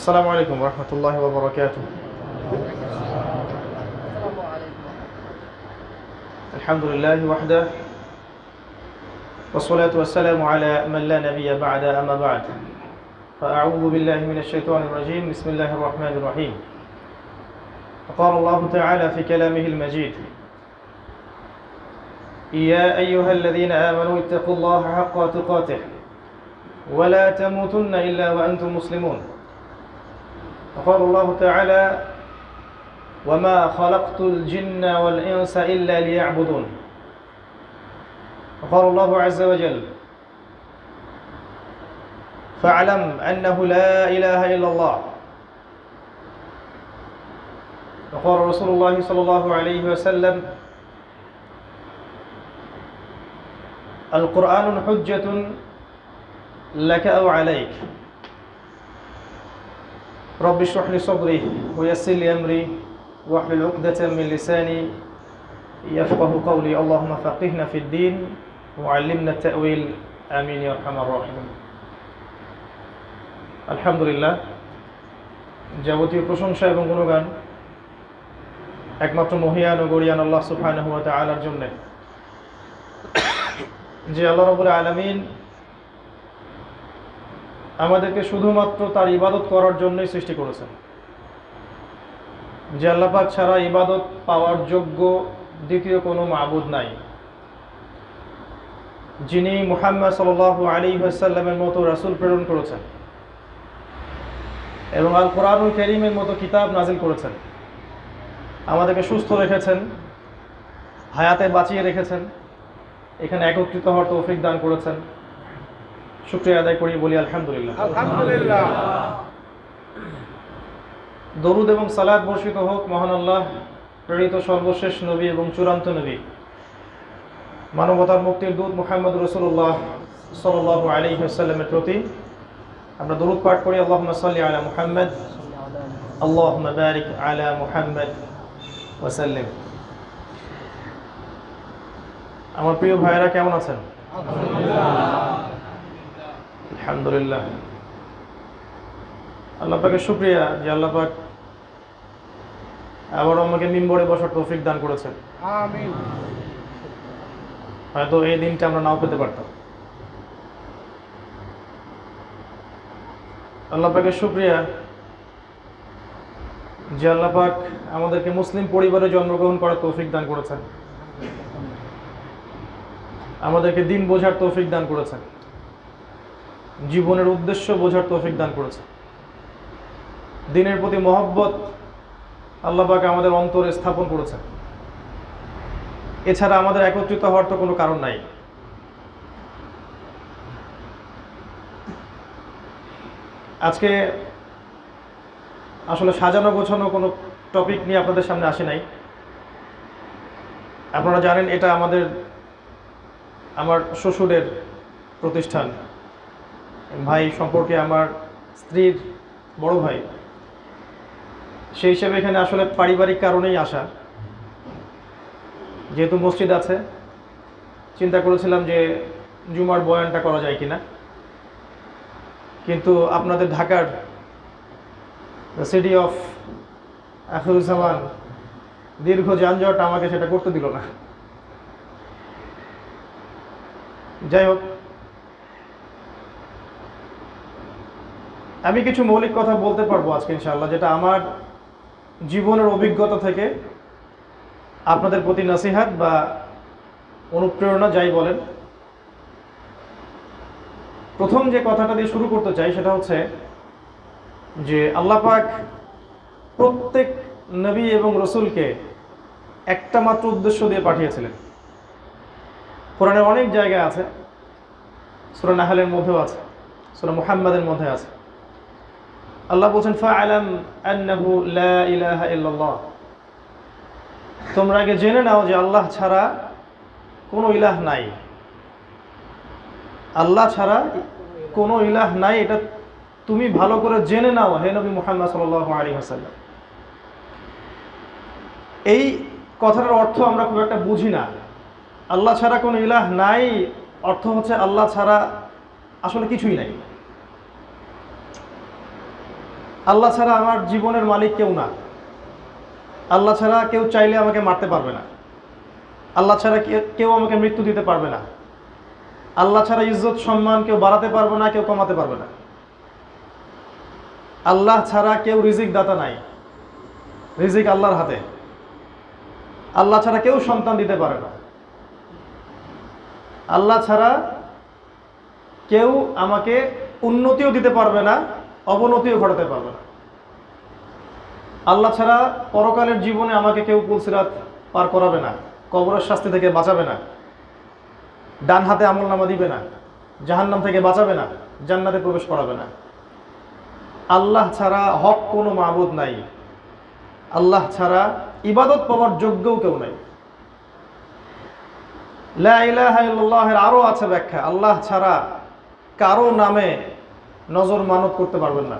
السلام عليكم ورحمة الله وبركاته. الحمد لله وحده والصلاة والسلام على من لا نبي بعد أما بعد فأعوذ بالله من الشيطان الرجيم بسم الله الرحمن الرحيم. قال الله تعالى في كلامه المجيد: يا أيها الذين آمنوا اتقوا الله حق تقاته ولا تموتن إلا وأنتم مسلمون. وقال الله تعالى: وما خلقت الجن والإنس إلا ليعبدون. وقال الله عز وجل: فاعلم أنه لا إله إلا الله. وقال رسول الله صلى الله عليه وسلم: القرآن حجة لك أو عليك. رب اشرح لي صدري ويسر لي أمري واحلل عقدة من لساني يفقه قولي. اللهم فقهنا في الدين وعلمنا التأويل آمين يا أرحم الراحمين. আলহামদুলিল্লাহ, যাবতীয় প্রশংসা এবং গুণগান একমাত্র মহিয়ান ও গরিয়ান আল্লাহ সুবহানাহু ওয়া তাআলার জন্য, যে আল্লাহ রাব্বুল আলামিন আমাদেরকে শুধুমাত্র তার ইবাদত করার জন্যই সৃষ্টি করেছেন। যে আল্লাহ পাক ছাড়া ইবাদত পাওয়ার যোগ্য দ্বিতীয় কোনো মাবুদ নাই, যিনি মুহাম্মদ সাল্লাল্লাহু আলাইহি ওয়াসাল্লামের মতো রাসূল প্রেরণ করেছেন এবং আল কোরআনুল কারীমের মতো কিতাব নাজিল করেছেন, আমাদেরকে সুস্থ রেখেছেন, হায়াতে বাঁচিয়ে রেখেছেন, এখানে একত্রিত হওয়ার তৌফিক দান করেছেন। শুকরিয়া আদায় করি, বলি আলহামদুলিল্লাহ। আলহামদুলিল্লাহ। দরুদ এবং সালাত বর্ষিত হোক মহান আল্লাহ প্রেরিত সর্বশেষ নবী এবং চূড়ান্ত নবী, মানবতার মুক্তির দূত মুহাম্মদ রাসূলুল্লাহ সাল্লাল্লাহু আলাইহি ওয়াসাল্লামের প্রতি। আমরা দরুদ পাঠ করি: আল্লাহুম্মা সাল্লি আলা মুহাম্মদ, আল্লাহুম্মা বারিক আলা মুহাম্মদ ওয়া সাল্লিম। আমার প্রিয় ভাইয়েরা, কেমন আছেন? আলহামদুলিল্লাহ। আল্লাহ পাকের শুকরিয়া যে আল্লাহ পাক আবার আমাকে মিম্বরে বসার তৌফিক দান করেছেন। আমিন। হয়তো এই দিনটা আমরা নাও পেতে পারতাম। আল্লাহ পাকের শুকরিয়া যে আল্লাহ পাক আমাদেরকে মুসলিম পরিবারে জন্মগ্রহণ করার তৌফিক দান করেছেন, আমাদেরকে দিন বোঝার তৌফিক দান করেছেন, জীবনের উদ্দেশ্য বোঝার তৌফিক দান করেছেন। দিনের প্রতি মহব্বত আল্লাহ পাক আমাদের অন্তরে স্থাপন করেছেন। এছাড়া আমাদের একত্রিত হওয়ার তো কোনো কারণ নাই। আজকে আসলে সাজানো গোছানো কোনো টপিক নিয়ে আপনাদের সামনে আসে নাই। আপনারা জানেন এটা আমার শ্বশুরের প্রতিষ্ঠান, ভাই সম্পর্কে আমার স্ত্রীর বড় ভাই, সেই হিসেবে এখানে আসলে পারিবারিক কারণেই আসা। যেহেতু মসজিদ আছে, চিন্তা করেছিলাম যে জুমার বয়ানটা করা যায় কিনা, কিন্তু আপনাদের ঢাকার সিটি অফ আখিরুজ্জামান দীর্ঘ যানজট আমাকে সেটা করতে দিল না। যাই হোক, আমি কিছু মৌলিক কথা বলতে পারবো আজকে ইনশাআল্লাহ, যেটা আমার জীবনের অভিজ্ঞতা থেকে আপনাদের প্রতি নসিহত বা অনুপ্রেরণা, যাই বলেন। প্রথম যে কথাটা দিয়ে শুরু করতে চাই সেটা হচ্ছে যে আল্লাহ পাক প্রত্যেক নবী এবং রসুলকে একটা মাত্র উদ্দেশ্য দিয়ে পাঠিয়েছিলেন। কোরআনের অনেক জায়গায় আছে, সূরা নাহলের মধ্যেও আছে, সূরা মুহাম্মাদের মধ্যে আছে। আল্লাহ বলছেন, ফাআলাম আন্নাহু লা ইলাহা ইল্লাল্লাহ। তোমরা আগে জেনে নাও যে আল্লাহ ছাড়া কোনো ইলাহ নাই। আল্লাহ ছাড়া কোনো ইলাহ নাই, এটা তুমি ভালো করে জেনে নাও হে নবী মুহাম্মদ সাল্লাল্লাহু আলাইহি ওয়াসাল্লাম। এই কথাটার অর্থ আমরা খুব একটা বুঝি না। আল্লাহ ছাড়া কোনো ইলাহ নাই অর্থ হচ্ছে আল্লাহ ছাড়া আসলে কিছুই নাই। আল্লাহ ছাড়া আমার জীবনের মালিক কেউ না। আল্লাহ ছাড়া কেউ চাইলে আমাকে মারতে পারবে না। আল্লাহ ছাড়া কেউ আমাকে মৃত্যু দিতে পারবে না। আল্লাহ ছাড়া ইজ্জত সম্মান কেউ বাড়াতে পারবে না, কেউ কমাতে পারবে না। আল্লাহ ছাড়া কেউ রিজিক দাতা নাই, রিজিক আল্লাহর হাতে। আল্লাহ ছাড়া কেউ সন্তান দিতে পারে না। আল্লাহ ছাড়া কেউ আমাকে উন্নতিও দিতে পারবে না, অবনতিও ঘটাতে পারবে না। আল্লাহ ছাড়া পরকালের জীবনে আমাকে কেউ পুলসিরাত পার করাবে না, কবরের শাস্তি থেকে বাঁচাবে না, ডান হাতে আমলনামা দিবে না, জাহান্নাম থেকে বাঁচাবে না, জান্নাতে প্রবেশ করাবে না। আল্লাহ ছাড়া হক কোনো মাবুদ নাই। আল্লাহ ছাড়া ইবাদত পাওয়ার যোগ্যও কেউ নাই। লা ইলাহা ইল্লাল্লাহের আরও আছে ব্যাখ্যা। আল্লাহ ছাড়া কারো নামে নজর মানত করতে পারবেন না।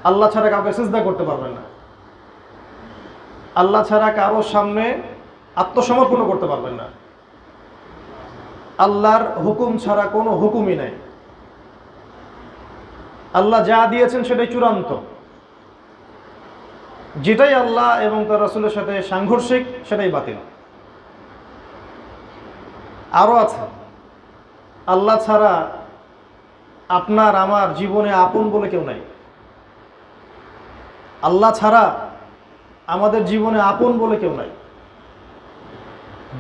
আল্লাহ ছাড়া কাউকে সিজদা করতে পারবেন না। আল্লাহ ছাড়া কারো সামনে আত্মসমর্পণ করতে পারবেন না। আল্লাহর হুকুম ছাড়া কোনো হুকুমই নাই। আল্লাহ যা দিয়েছেন সেটাই চূড়ান্ত। যেটাই আল্লাহ এবং তার রাসূলের সাথে সাংঘর্ষিক সেটাই বাতিল। আরও আছে, আল্লাহ ছাড়া আপনার আমার জীবনে আপন বলে কেউ নাই। আল্লাহ ছাড়া আমাদের জীবনে আপন বলে কেউ নাই।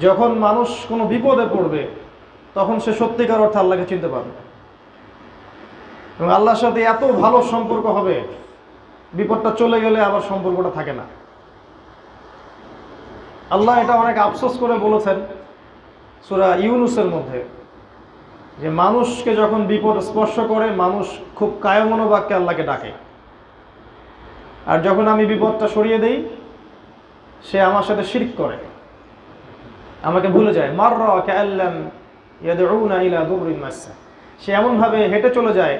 যখন মানুষ কোনো বিপদে পড়বে তখন সে সত্যিকার অর্থে আল্লাহকে চিনতে পারবে এবং আল্লাহর সাথে এত ভালো সম্পর্ক হবে, বিপদটা চলে গেলে আবার সম্পর্কটা থাকে না। আল্লাহ এটা অনেক আফসোস করে বলেছেন সূরা ইউনূসের মধ্যে, যে মানুষকে যখন বিপদ স্পর্শ করে মানুষ খুব কায়মনোবাক্যে আল্লাহকে ডাকে, আর যখন আমি বিপদটা সরিয়ে দেই সে আমার সাথে শিরক করে, আমাকে ভুলে যায়। মাররা কাআল্লাম ইয়াদউনা ইলা দুররিন মাসসা, সে এমনভাবে হেঁটে চলে যায়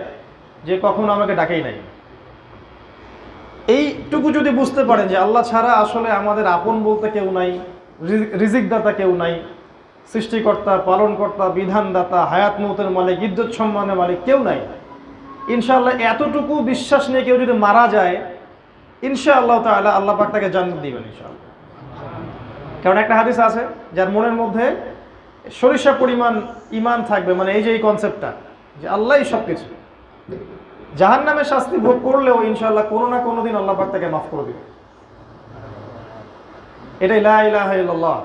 যে কখনো আমাকে ডাকেই নাই। এইটুকু যদি বুঝতে পারেন যে আল্লাহ ছাড়া আসলে আমাদের আপন বলতে কেউ নাই, রিজিকদাতা কেউ নাই, সৃষ্টিকর্তা, পালনকর্তা, বিধানদাতা, হায়াত মৌতের মালিক, ইজ্জত সম্মানের মালিক কেউ নাই, ইনশাআল্লাহ এতটুকু বিশ্বাস নিয়ে কেউ যদি মারা যায় ইনশাআল্লাহ তাআলা আল্লাহ পাক তাকে জান্নাত দিবেন ইনশাআল্লাহ। কারণ একটা হাদিস আছে, যার মনের মধ্যে সরিষা পরিমাণ ঈমান থাকবে, মানে এই যে এই কনসেপ্টটা যে আল্লাহই সব কিছু, জাহান্নামের শাস্তি ভোগ করলেও ইনশাআল্লাহ কোনো না কোনো দিন আল্লাহ পাক তাকে মাফ করে দিবেন। এটাই লা ইলাহা ইল্লাল্লাহ।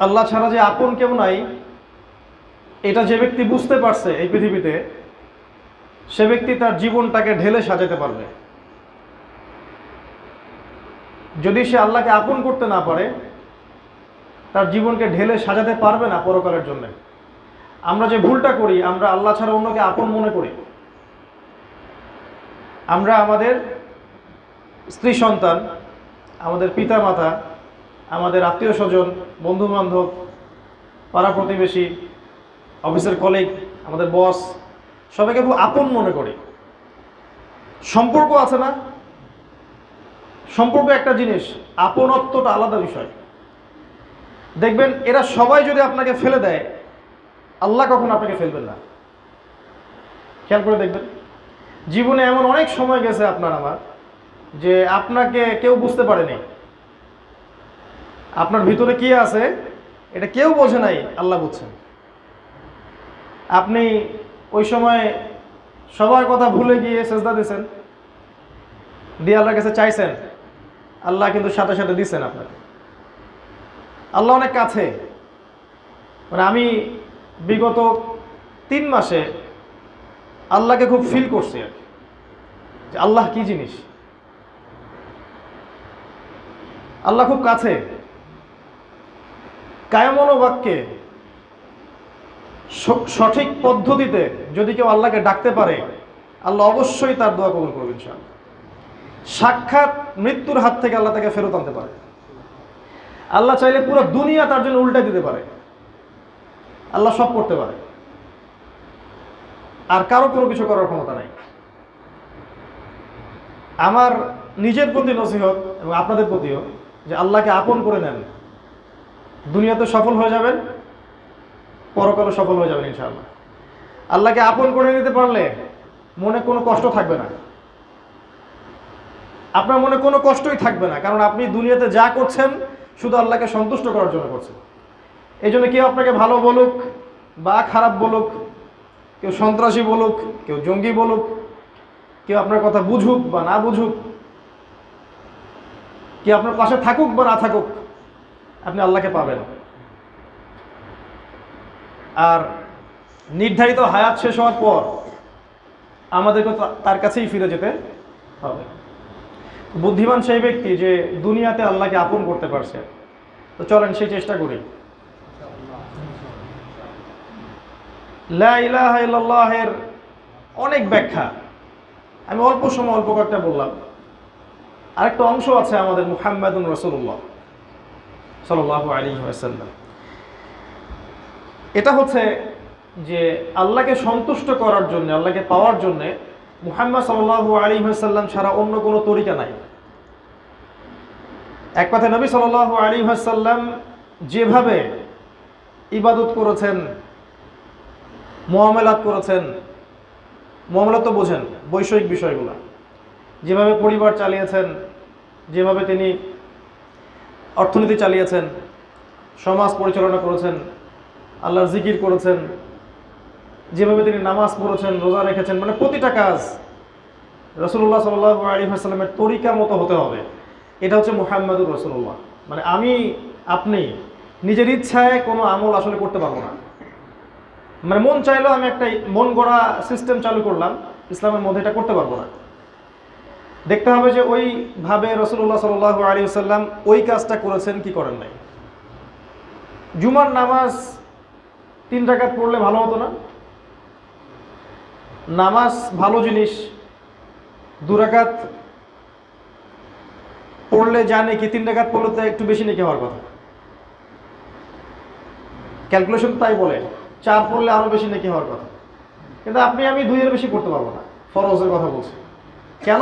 আল্লাহ ছাড়া যে আপন কেউ নাই এটা যে ব্যক্তি বুঝতে পারছে এই পৃথিবীতে, সে ব্যক্তি তার জীবনটাকে ঢেলে সাজাতে পারবে। যদি সে আল্লাহকে আপন করতে না পারে তার জীবনকে ঢেলে সাজাতে পারবে না পরকালের জন্য। আমরা যে ভুলটা করি, আমরা আল্লাহ ছাড়া অন্যকে আপন মনে করি। আমরা আমাদের স্ত্রী সন্তান, আমাদের পিতা মাতা, আমাদের আত্মীয় স্বজন, বন্ধু বান্ধব, পাড়া প্রতিবেশী, অফিসের কলিগ, আমাদের বস, সবাইকে খুব আপন মনে করি। সম্পর্ক আছে না? সম্পর্ক একটা জিনিস, আপনত্বটা আলাদা বিষয়। দেখবেন এরা সবাই যদি আপনাকে ফেলে দেয়, আল্লাহ কখনো আপনাকে ফেলবেন না। খেয়াল করে দেখবেন, জীবনে এমন অনেক সময় গেছে আপনার আমার যে আপনাকে কেউ বুঝতে পারেনি, আপনার ভিতরে কি আছে এটা কেউ বোঝে নাই, আল্লাহ বুঝছেন। আপনি ওই সময় সবার কথা ভুলে গিয়ে সেজদা দিয়েছেন, দিয়ে আল্লাহর কাছে চাইছেন, আল্লাহ কিন্তু সাথে সাথে দিচ্ছেন আপনাকে। আল্লাহ অনেক কাছে। মানে আমি বিগত 3 মাসে আল্লাহকে খুব ফিল করছি আর কি, যে আল্লাহ কি জিনিস। আল্লাহ খুব কাছে। কায়মনোবাক্যে সঠিক পদ্ধতিতে যদি কেউ আল্লাহকে ডাকতে পারে, আল্লাহ অবশ্যই তার দোয়া কবুল করবেন ইনশাআল্লাহ। সাক্ষাৎ মৃত্যুর হাত থেকে আল্লাহ তাকে ফেরত আনতে পারে। আল্লাহ চাইলে পুরো দুনিয়া তার জন্য উল্টে দিতে পারে। আল্লাহ সব করতে পারে, আর কারো কোনো কিছু করার ক্ষমতা নাই। আমার নিজের প্রতি নসিহত এবং আপনাদের প্রতিও, যে আল্লাহকে আপন করে নেন, দুনিয়াতে সফল হয়ে যাবেন, পরকালে সফল হয়ে যাবেন ইনশাআল্লাহ। আল্লাহকে আপন করে নিতে পারলে মনে কোনো কষ্ট থাকবে না, আপনার মনে কোনো কষ্টই থাকবে না, কারণ আপনি দুনিয়াতে যা করছেন শুধু আল্লাহকে সন্তুষ্ট করার জন্য করছেন। এই জন্য কেউ আপনাকে ভালো বলুক বা খারাপ বলুক, কেউ সন্ত্রাসী বলুক, কেউ জঙ্গি বলুক, কেউ আপনার কথা বুঝুক বা না বুঝুক, কেউ আপনার পাশে থাকুক বা না থাকুক, আপনি আল্লাহকে পাবেন। আর নির্ধারিত হায়াত শেষ হওয়ার পর আমাদেরকে তার কাছেই ফিরে যেতে হবে। বুদ্ধিমান সেই ব্যক্তি যে দুনিয়াতে আল্লাহকে আপন করতে পারছে। তো চলেন সেই চেষ্টা করি। লা ইলাহা ইল্লাল্লাহের অনেক ব্যাখ্যা, আমি অল্প সময় অল্প কয়েকটা বললাম। আরেকটা অংশ আছে আমাদের মুহাম্মাদুর রাসূলুল্লাহ সাল্লাল্লাহু আলাইহি ওয়াসাল্লাম। এটা হচ্ছে যে আল্লাহকে সন্তুষ্ট করার জন্য, আল্লাহকে পাওয়ার জন্য মুহাম্মদ সাল্লাল্লাহু আলাইহি ওয়াসাল্লাম ছাড়া অন্য কোনো তরিকা নাই। এক কথা, নবী সাল্লাল্লাহু আলাইহি ওয়াসাল্লাম যেভাবে ইবাদত করেছেন, মুআমালাত করেছেন, মুআমালাত তো বোঝেন, বৈষয়িক বিষয়গুলো, যেভাবে পরিবার চালিয়েছেন, যেভাবে তিনি অর্থনীতি চালিয়েছেন, সমাজ পরিচালনা করেছেন, আল্লাহর জিকির করেছেন, যেভাবে তিনি নামাজ পড়েছেন, রোজা রেখেছেন, মানে প্রতিটা কাজ রাসূলুল্লাহ সাল্লাল্লাহু আলাইহি ওয়াসাল্লামের তরিকা মতো হতে হবে। এটা হচ্ছে মুহাম্মাদুর রাসূলুল্লাহ। মানে আপনি নিজের ইচ্ছায় কোনো আমল আসলে করতে পারবো না। মানে মন চাইলেও আমি একটা মন গড়া সিস্টেম চালু করলাম ইসলামের মধ্যে, এটা করতে পারবো না। দেখতে হবে যে ওইভাবে রাসূলুল্লাহ সাল্লাল্লাহু আলাইহি ওয়াসাল্লাম ওই কাজটা করেছেন কি করেন নাই। জুমার নামাজ 3 রাকাত পড়লে ভালো হতো না? নামাজ ভালো জিনিস, 2 রাকাত পড়লে জানে কি 3 রাকাত পড়লে তো একটু বেশি নাকি হওয়ার কথা। ক্যালকুলেশন তাই বলে 4 পড়লে আরো বেশি নাকি হওয়ার কথা, কিন্তু আপনি আমি 2 এর বেশি পড়তে পারবো না। ফরজের কথা বলছি কেন?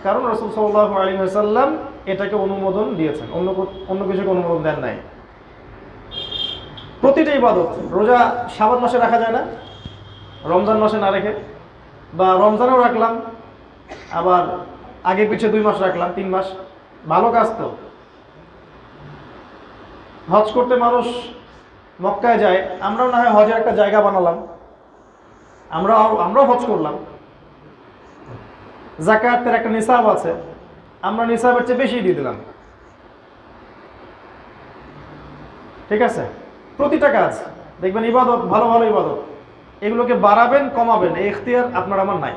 কারণ রাসূল সাল্লাল্লাহু আলাইহি ওয়াসাল্লাম এটাকে অনুমোদন দিয়েছেন, অন্য কিছুকে অনুমোদন দেন নাই। প্রতিটা ইবাদত, রোজা শাবান মাসে রাখা যায় না, রমজান মাসে না রেখে, বা রমজানেও রাখলাম আবার আগে পিছিয়ে 2 মাস রাখলাম, 3 মাস, ভালো কাজ তো। হজ করতে মানুষ মক্কায় যায়, আমরাও না হয় হজের একটা জায়গা বানালাম, আমরাও হজ করলাম। যাকাতের একটা নিসাব আছে, আমরা নিসাবের চেয়ে বেশি দিয়ে দিলাম। ঠিক আছে? প্রতিটা কাজ দেখবেন ইবাদত, ভালো ভালো ইবাদত, এগুলোকে বাড়াবেন কমাবেন এই ইখতিয়ার আপনার আমার নাই।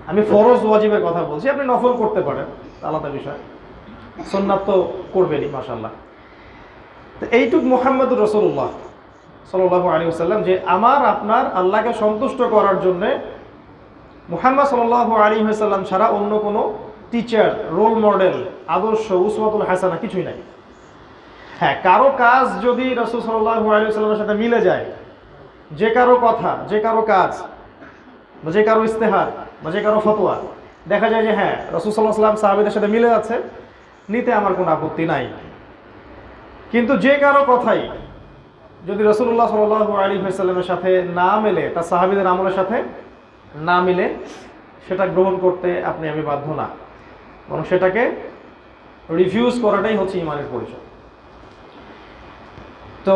আমি ফরজ ওয়াজিবের কথা বলছি, আপনি নফল করতে পারেন, আলাদা বিষয়, সুন্নাত তো করবেনই মাশাআল্লাহ। তো এইটুক মুহাম্মদুর রাসূলুল্লাহ সাল্লাল্লাহু আলাইহি ওয়াসাল্লাম যে আমার আপনার আল্লাহকে সন্তুষ্ট করার জন্য মুহাম্মদ সাল্লাল্লাহু আলাইহি ওয়াসাল্লাম ছাড়া অন্য কোনো টিচার, রোল মডেল, আদর্শ, উসওয়াতুল হাসানা কিছুই নাই। হ্যাঁ, কারো কাজ যদি রাসূল সাল্লাল্লাহু আলাইহি ওয়াসাল্লামের সাথে মিলে যায়, যে কারো কথা, যে কারো কাজ, বা যে কারো ইস্তেহার, বা যে কারো ফতোয়া দেখা যায় যে হ্যাঁ রাসূল সাল্লাল্লাহু আলাইহি ওয়াসাল্লাম সাহাবীদের সাথে মিলে যাচ্ছে, নিতে আমার কোনো আপত্তি নাই। কিন্তু যে কারো কথাই যদি রাসূলুল্লাহ সাল্লাল্লাহু আলাইহি ওয়াসাল্লামের সাথে না মেলে, তার সাহাবীদের আমলের সাথে না মিলে, সেটা গ্রহণ করতে আপনি আমি বাধ্য না, বরং সেটাকে রিফিউজ করাটাই হচ্ছে ঈমানের পরিচয়। তো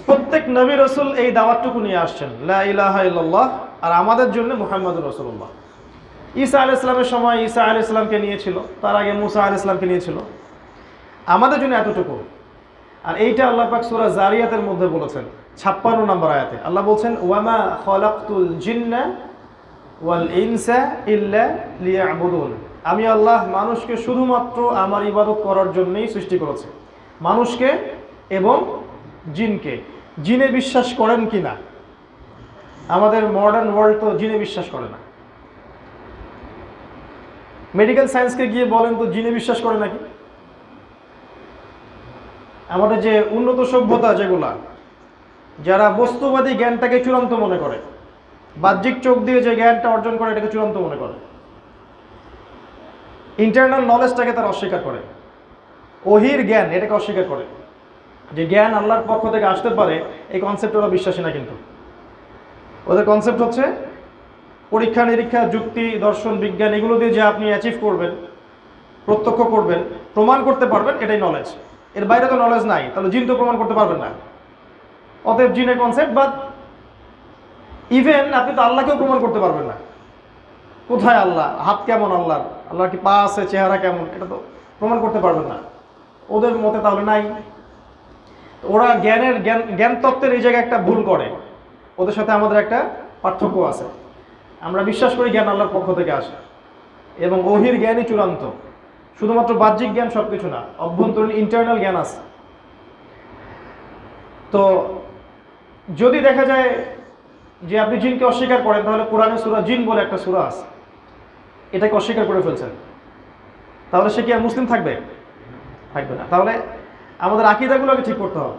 প্রত্যেক নবী রাসূল এই দাওয়াতটুকু নিয়ে আসছেন, লা ইলাহা ইল্লাল্লাহ, আর আমাদের জন্য মুহাম্মাদুর রাসূলুল্লাহ। ঈসা আলাইহিস সালামের সময় ঈসা আলাইহিস সালামকে নিয়েছিল, তার আগে মুসা আলাইহিস সালামকে নিয়েছিল, আমাদের জন্য এতটুকু। আর এইটা আল্লাহ পাক সূরা জারিয়াতের মধ্যে বলেছেন 56 নম্বর আয়াতে। আল্লাহ বলছেন, ওয়ামা খালাকতুল জিন্না ওয়াল ইনসা ইল্লা লিয়াবুদুন, আমি আল্লাহ মানুষকে শুধুমাত্র আমার ইবাদত করার জন্যই সৃষ্টি করেছি। মানুষকে এবং জিনকে। জিনে বিশ্বাস করেন কি না? আমাদের মডার্ন ওয়ার্ল্ড তো জিনে বিশ্বাস করে না। মেডিকেল সায়েন্সকে গিয়ে বলেন তো জিনে বিশ্বাস করে নাকি? আমাদের যে উন্নত সভ্যতা, যেগুলা যারা বস্তুবাদী জ্ঞানটাকে চূড়ান্ত মনে করে, বাহ্যিক চোখ দিয়ে যে জ্ঞানটা অর্জন করে এটাকে চূড়ান্ত মনে করে, ইন্টারনাল নলেজটাকে তারা অস্বীকার করে, ওহির জ্ঞান এটাকে অস্বীকার করে। যে জ্ঞান আল্লাহর পক্ষ থেকে আসতে পারে, এই কনসেপ্ট ওরা বিশ্বাসী না। কিন্তু ওদের কনসেপ্ট হচ্ছে পরীক্ষা নিরীক্ষা, যুক্তি, দর্শন, বিজ্ঞান এগুলো দিয়ে যে আপনি অ্যাচিভ করবেন, প্রত্যক্ষ করবেন, প্রমাণ করতে পারবেন, এটাই নলেজ। এর বাইরে তো নলেজ নাই, তাহলে জিন তো প্রমাণ করতে পারবেন না। অতএব জিনের কনসেপ্ট বাদ। ইভেন আপনি তো আল্লাহকেও প্রমাণ করতে পারবেন না। কোথায় আল্লাহ, হাত কেমন আল্লাহর, আল্লাহর কি পা আছে, চেহারা কেমন, এটা তো প্রমাণ করতে পারবেন না ওদের মতে, তাহলে নাই। ওরা জ্ঞান তত্ত্বের এই জায়গায় একটা ভুল করে। ওদের সাথে আমাদের একটা পার্থক্য আছে। আমরা বিশ্বাস করি জ্ঞান আল্লাহর পক্ষ থেকে আসে এবং ওহির জ্ঞানই চূড়ান্ত। শুধুমাত্র বাহ্যিক জ্ঞান সব কিছু না, অভ্যন্তরীণ ইন্টারনাল জ্ঞান আছে। তো যদি দেখা যায় যে আপনি জিনকে অস্বীকার করেন, তাহলে কোরআনে সূরা জিন বলে একটা সূরা আছে, এটাকে অস্বীকার করে ফেলছেন, তাহলে সে কি আর মুসলিম থাকবে? থাকবে না। তাহলে আমাদের আকীদাগুলোকে ঠিক করতে হবে।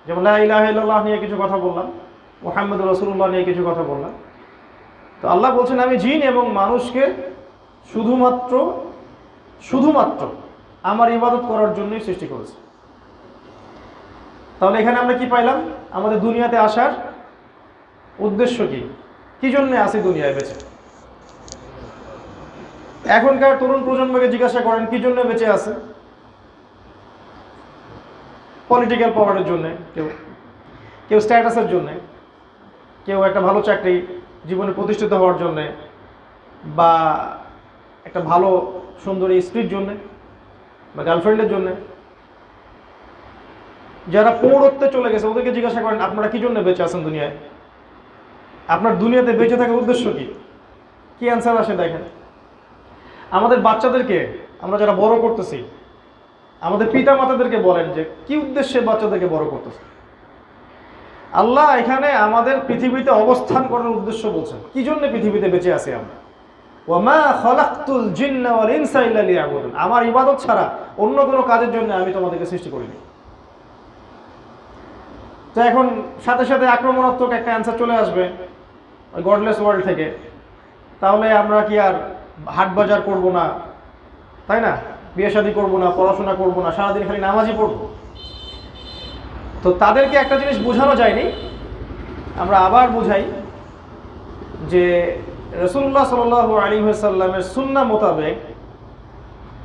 যেমন লা ইলাহা ইল্লাল্লাহ নিয়ে কিছু কথা বললাম, মুহাম্মদুর রাসূলুল্লাহ নিয়ে কিছু কথা বললাম। তো আল্লাহ বলছেন আমি জিন এবং মানুষকে শুধুমাত্র আমার ইবাদত করার জন্যই সৃষ্টি করেছি। তাহলে এখানে আমরা কি পাইলাম? আমাদের দুনিয়াতে আসার উদ্দেশ্য কি, কি জন্য আসি দুনিয়ায় বেঁচে? এখনকার তরুণ প্রজন্মকে জিজ্ঞাসা করেন কি জন্য বেঁচে আছে? পলিটিক্যাল পাওয়ারের জন্য, কেউ স্ট্যাটাসের জন্য, কেউ একটা ভালো চাকরি, জীবনে প্রতিষ্ঠিত হওয়ার জন্যে, বা একটা ভালো সুন্দরী স্ত্রীর জন্যে, বা গার্লফ্রেন্ডের জন্যে। যারা পৌরত্বে চলে গেছে ওদেরকে জিজ্ঞাসা করেন আপনারা কি জন্য বেঁচে আছেন দুনিয়ায়, আপনার দুনিয়াতে বেঁচে থাকার উদ্দেশ্য কি? কি অ্যান্সার আসে দেখেন। আমাদের বাচ্চাদেরকে আমরা যারা বড় করতেছি, আমাদের পিতা মাতাদেরকে বলেন যে কি উদ্দেশ্যে বাচ্চাদেরকে বড় করতেছে। আল্লাহ এখানে আমাদের পৃথিবীতে অবস্থান করার উদ্দেশ্য বলছেন, কি জন্য পৃথিবীতে বেঁচে আছি আমরা। ওয়ামা খালাকতুল জিন্না ওয়াল ইনসা ইল্লা লিয়াবুদুন, আমার ইবাদত ছাড়া অন্য কোনো কাজের জন্য আমি তোমাদেরকে সৃষ্টি করিনি। তো এখন সাথে সাথে আক্রমণাত্মক একটা অ্যান্সার চলে আসবে ওই গডলেস ওয়ার্ল্ড থেকে, তাহলে আমরা কি আর হাট বাজার করবো না, তাই না? বিয়ে শাদী করবো না, পড়াশোনা করবো না, সারাদিন খালি নামাজই পড়বো। তো তাদেরকে একটা জিনিস বোঝানো যায়নি, আমরা আবার বুঝাই যে রাসূলুল্লাহ সাল্লাল্লাহু আলাইহি ওয়াসাল্লামের সুন্নাহ মোতাবেক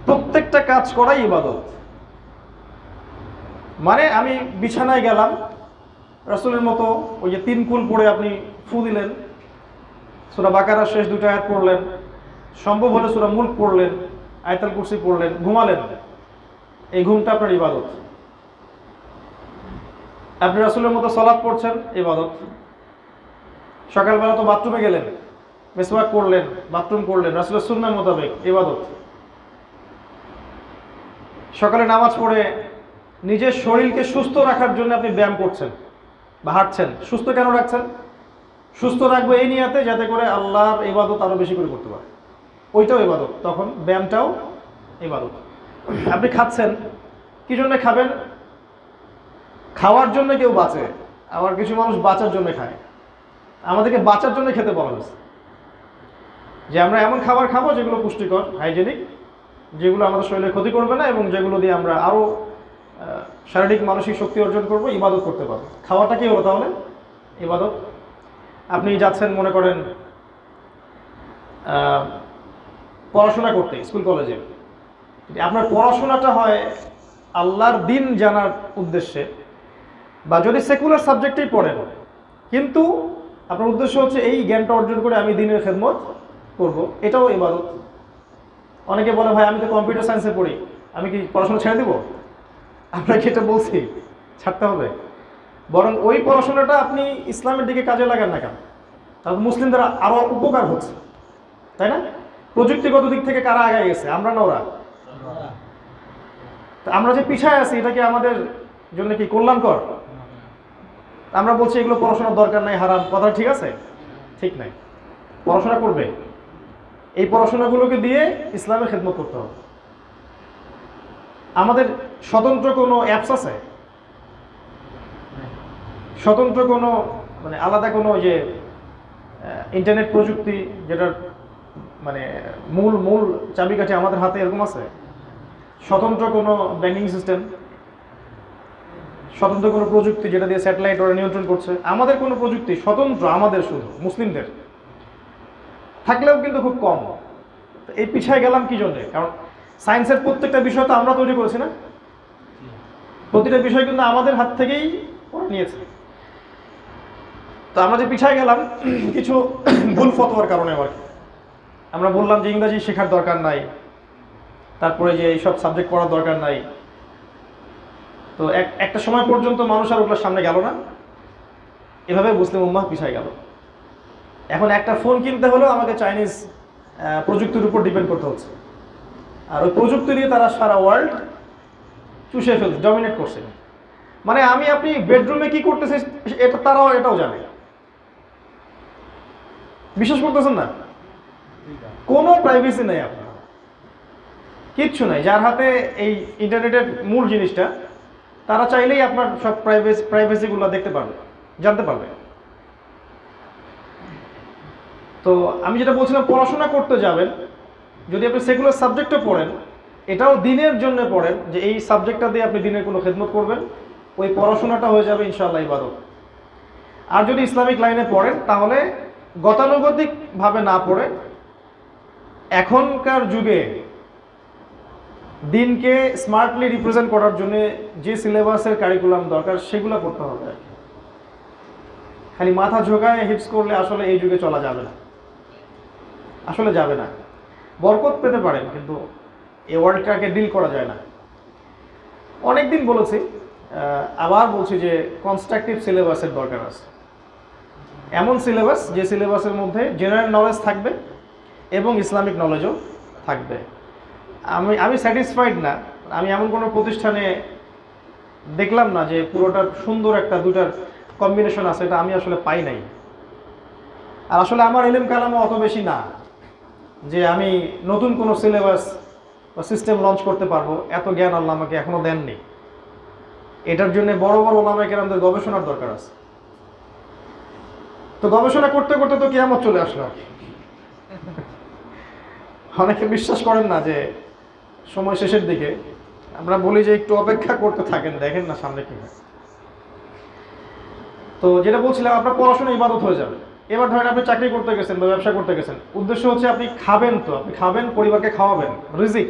প্রত্যেকটা কাজ করাই ইবাদত। মানে আমি বিছানায় গেলাম, রাসূলের মতো ওই যে 3 কুল পড়ে আপনি ফু দিলেন, সূরা বাকারার শেষ 2টা আয়াত পড়লেন, সম্ভব হলে সূরা মুলক পড়লেন, আয়াতুল কুরসি পড়লেন, ঘুমালেন, এই ঘুমটা আপনার ইবাদত। আপনি রাসূলের মতো সালাত পড়ছেন, ইবাদত। সকালবেলা তো বাথরুমে গেলেন, মিসওয়াক করলেন, বাথরুম করলেন, রাসূলের সুন্নাহ মোতাবেক, ইবাদত। সকালে নামাজ পড়ে নিজের শরীরকে সুস্থ রাখার জন্য আপনি ব্যায়াম করছেন বা হাঁটছেন। সুস্থ কেন রাখছেন? সুস্থ রাখবো এই নিয়াতে যাতে করে আল্লাহর ইবাদত আরো বেশি করে করতে পারে, ওইটাও ইবাদত। তখন ব্যায়ামটাও ইবাদত। আপনি খাচ্ছেন, কি জন্য খাবেন? খাওয়ার জন্য কেউ বাঁচে, আবার কিছু মানুষ বাঁচার জন্য খায়। আমাদেরকে বাঁচার জন্য খেতে বলা হয়েছে, যে আমরা এমন খাবার খাবো যেগুলো পুষ্টিকর, হাইজেনিক, যেগুলো আমাদের শরীরে ক্ষতি করবে না এবং যেগুলো দিয়ে আমরা আরও শারীরিক মানসিক শক্তি অর্জন করবো, ইবাদত করতে পারবো। খাওয়াটা কি হলো তাহলে? ইবাদত। আপনি যাচ্ছেন মনে করেন পড়াশোনা করতে স্কুল কলেজে, আপনার পড়াশোনাটা হয় আল্লাহর দিন জানার উদ্দেশ্যে, বা যদি সেকুলার সাবজেক্টেই পড়েন, কিন্তু আপনার উদ্দেশ্য হচ্ছে এই জ্ঞানটা অর্জন করে আমি দিনের খেদমত করব, এটাও ইবাদত। অনেকে বলে ভাই আমি তো কম্পিউটার সায়েন্সে পড়ি, আমি কি পড়াশোনা ছেড়ে দিব? আপনাকে এটা বলছি ছাড়তে হবে। বরং ওই পড়াশোনাটা আপনি ইসলামের দিকে কাজে লাগান না কেন? তাহলে মুসলিমদের আরও উপকার হচ্ছে, তাই না? প্রযুক্তিগত দিক থেকে কারা আগায় গেছে? আমরা না ওরা? আমরা যে পিছায় আছি এটা কি আমাদের জন্য কি কল্যাণকর? আমরা বলছি এগুলো পড়াশোনার দরকার নাই, হারাম। কথা ঠিক আছে? ঠিক নাই। পড়াশোনা করবে, এই পড়াশোনাগুলোকে দিয়ে ইসলামের খেদমত করতে হবে। আমাদের স্বতন্ত্র কোনো অ্যাপস আছে? স্বতন্ত্র কোনো মানে আলাদা কোনো যে ইন্টারনেট প্রযুক্তি যেটার মানে মূল চাবিকাঠি আমাদের হাতে, এরকম আছে? স্বতন্ত্র কোনো ব্যাংকিং সিস্টেম, স্বতন্ত্র কোনো প্রযুক্তি যেটা দিয়ে স্যাটেলাইট ওরা নিয়ন্ত্রণ করছে, আমাদের কোনো প্রযুক্তি স্বতন্ত্র আমাদের শুধু মুসলিমদের থাকলেও কিন্তু খুব কম। এই পিছায় গেলাম কি জন্যে? কারণ সায়েন্সের প্রত্যেকটা বিষয় তো আমরা তৈরি করেছি না, প্রতিটা বিষয় কিন্তু আমাদের হাত থেকেই ওরা নিয়েছে। তো আমরা যে পিছায় গেলাম কিছু ভুল ফতোয়ার কারণে। আবার আমরা বললাম যে ইংরাজি শেখার দরকার নাই, তারপরে যে এইসব সাবজেক্ট পড়ার দরকার নাই। তো একটা সময় পর্যন্ত মানুষ আর ওগুলোর সামনে গেল না, এভাবে মুসলিম উম্মাহ পিছায় গেল। এখন একটা ফোন কিনতে হলেও আমাকে চাইনিজ প্রযুক্তির উপর ডিপেন্ড করতে হচ্ছে, আর ওই প্রযুক্তি দিয়ে তারা সারা ওয়ার্ল্ড চুষে ফেলছে, ডমিনেট করছে। মানে আপনি বেডরুমে কি করতেছে এটা তারাও এটাও জানে। বিশ্বাস করতেছেন না? কোনো প্রাইভেসি নেই, আপনার কিচ্ছু নাই। যার হাতে এই ইন্টারনেটের মূল জিনিসটা, তারা চাইলেই আপনার সব প্রাইভেসিগুলো দেখতে পারবে, জানতে পারবে। তো আমি যেটা বলছিলাম, পড়াশোনা করতে যাবেন, যদি আপনি সেকুলার সাবজেক্টও পড়েন, এটাও দিনের জন্য পড়েন, যে এই সাবজেক্টটা দিয়ে আপনি দিনের কোনো খেদমত করবেন, ওই পড়াশোনাটা হয়ে যাবে ইনশাআল্লাহ ইবাদত। আর যদি ইসলামিক লাইনে পড়েন, তাহলে গতানুগতিকভাবে না পড়ে এখনকার যুগে দিনকে স্মার্টলি রিপ্রেজেন্ট করার জন্য যে সিলেবাসের কারিকুলাম দরকার সেগুলো পড়তে হবে। খালি মাথা ঝোঁকায় হিপস করলে আসলে এই যুগে চলা যাবে না, আসলে যাবে না। বরকত পেতে পারেন, কিন্তু এই ওয়ার্ল্ডটাকে ডিল করা যায় না। অনেকদিন বলেছি, আবার বলছি যে কনস্ট্রাকটিভ সিলেবাসের দরকার আছে। এমন সিলেবাস যে সিলেবাসের মধ্যে জেনারেল নলেজ থাকবে এবং ইসলামিক নলেজও থাকবে। আমি স্যাটিসফাইড না, আমি এমন কোনো প্রতিষ্ঠানে দেখলাম না যে পুরোটার সুন্দর একটা দুটার কম্বিনেশন আছে, এটা আমি আসলে পাই নাই। আর আসলে আমার ইলম কালামও অত বেশি না যে আমি নতুন কোনো সিলেবাস বা সিস্টেম লঞ্চ করতে পারবো, এত জ্ঞান আল্লাহ আমাকে এখনো দেননি। এটার জন্য বড় বড় ওলামায়ে কেরামদের গবেষণার দরকার আছে। তো গবেষণা করতে করতে তো কিয়ামত চলে আসলো। অনেকে বিশ্বাস করেন না যে সময় শেষের দিকে, আমরা বলি যে একটু অপেক্ষা করতে থাকেন, দেখেন না সামনে কি হয়। তো যেটা বলছিলাম, আপনার পড়াশোনা ইবাদত হয়ে যাবে। এবার ধরেন আপনি চাকরি করতে গেছেন বা ব্যবসা করতে গেছেন, উদ্দেশ্য হচ্ছে আপনি খাবেন, তো আপনি খাবেন, পরিবারকে খাওয়াবেন, রিজিক।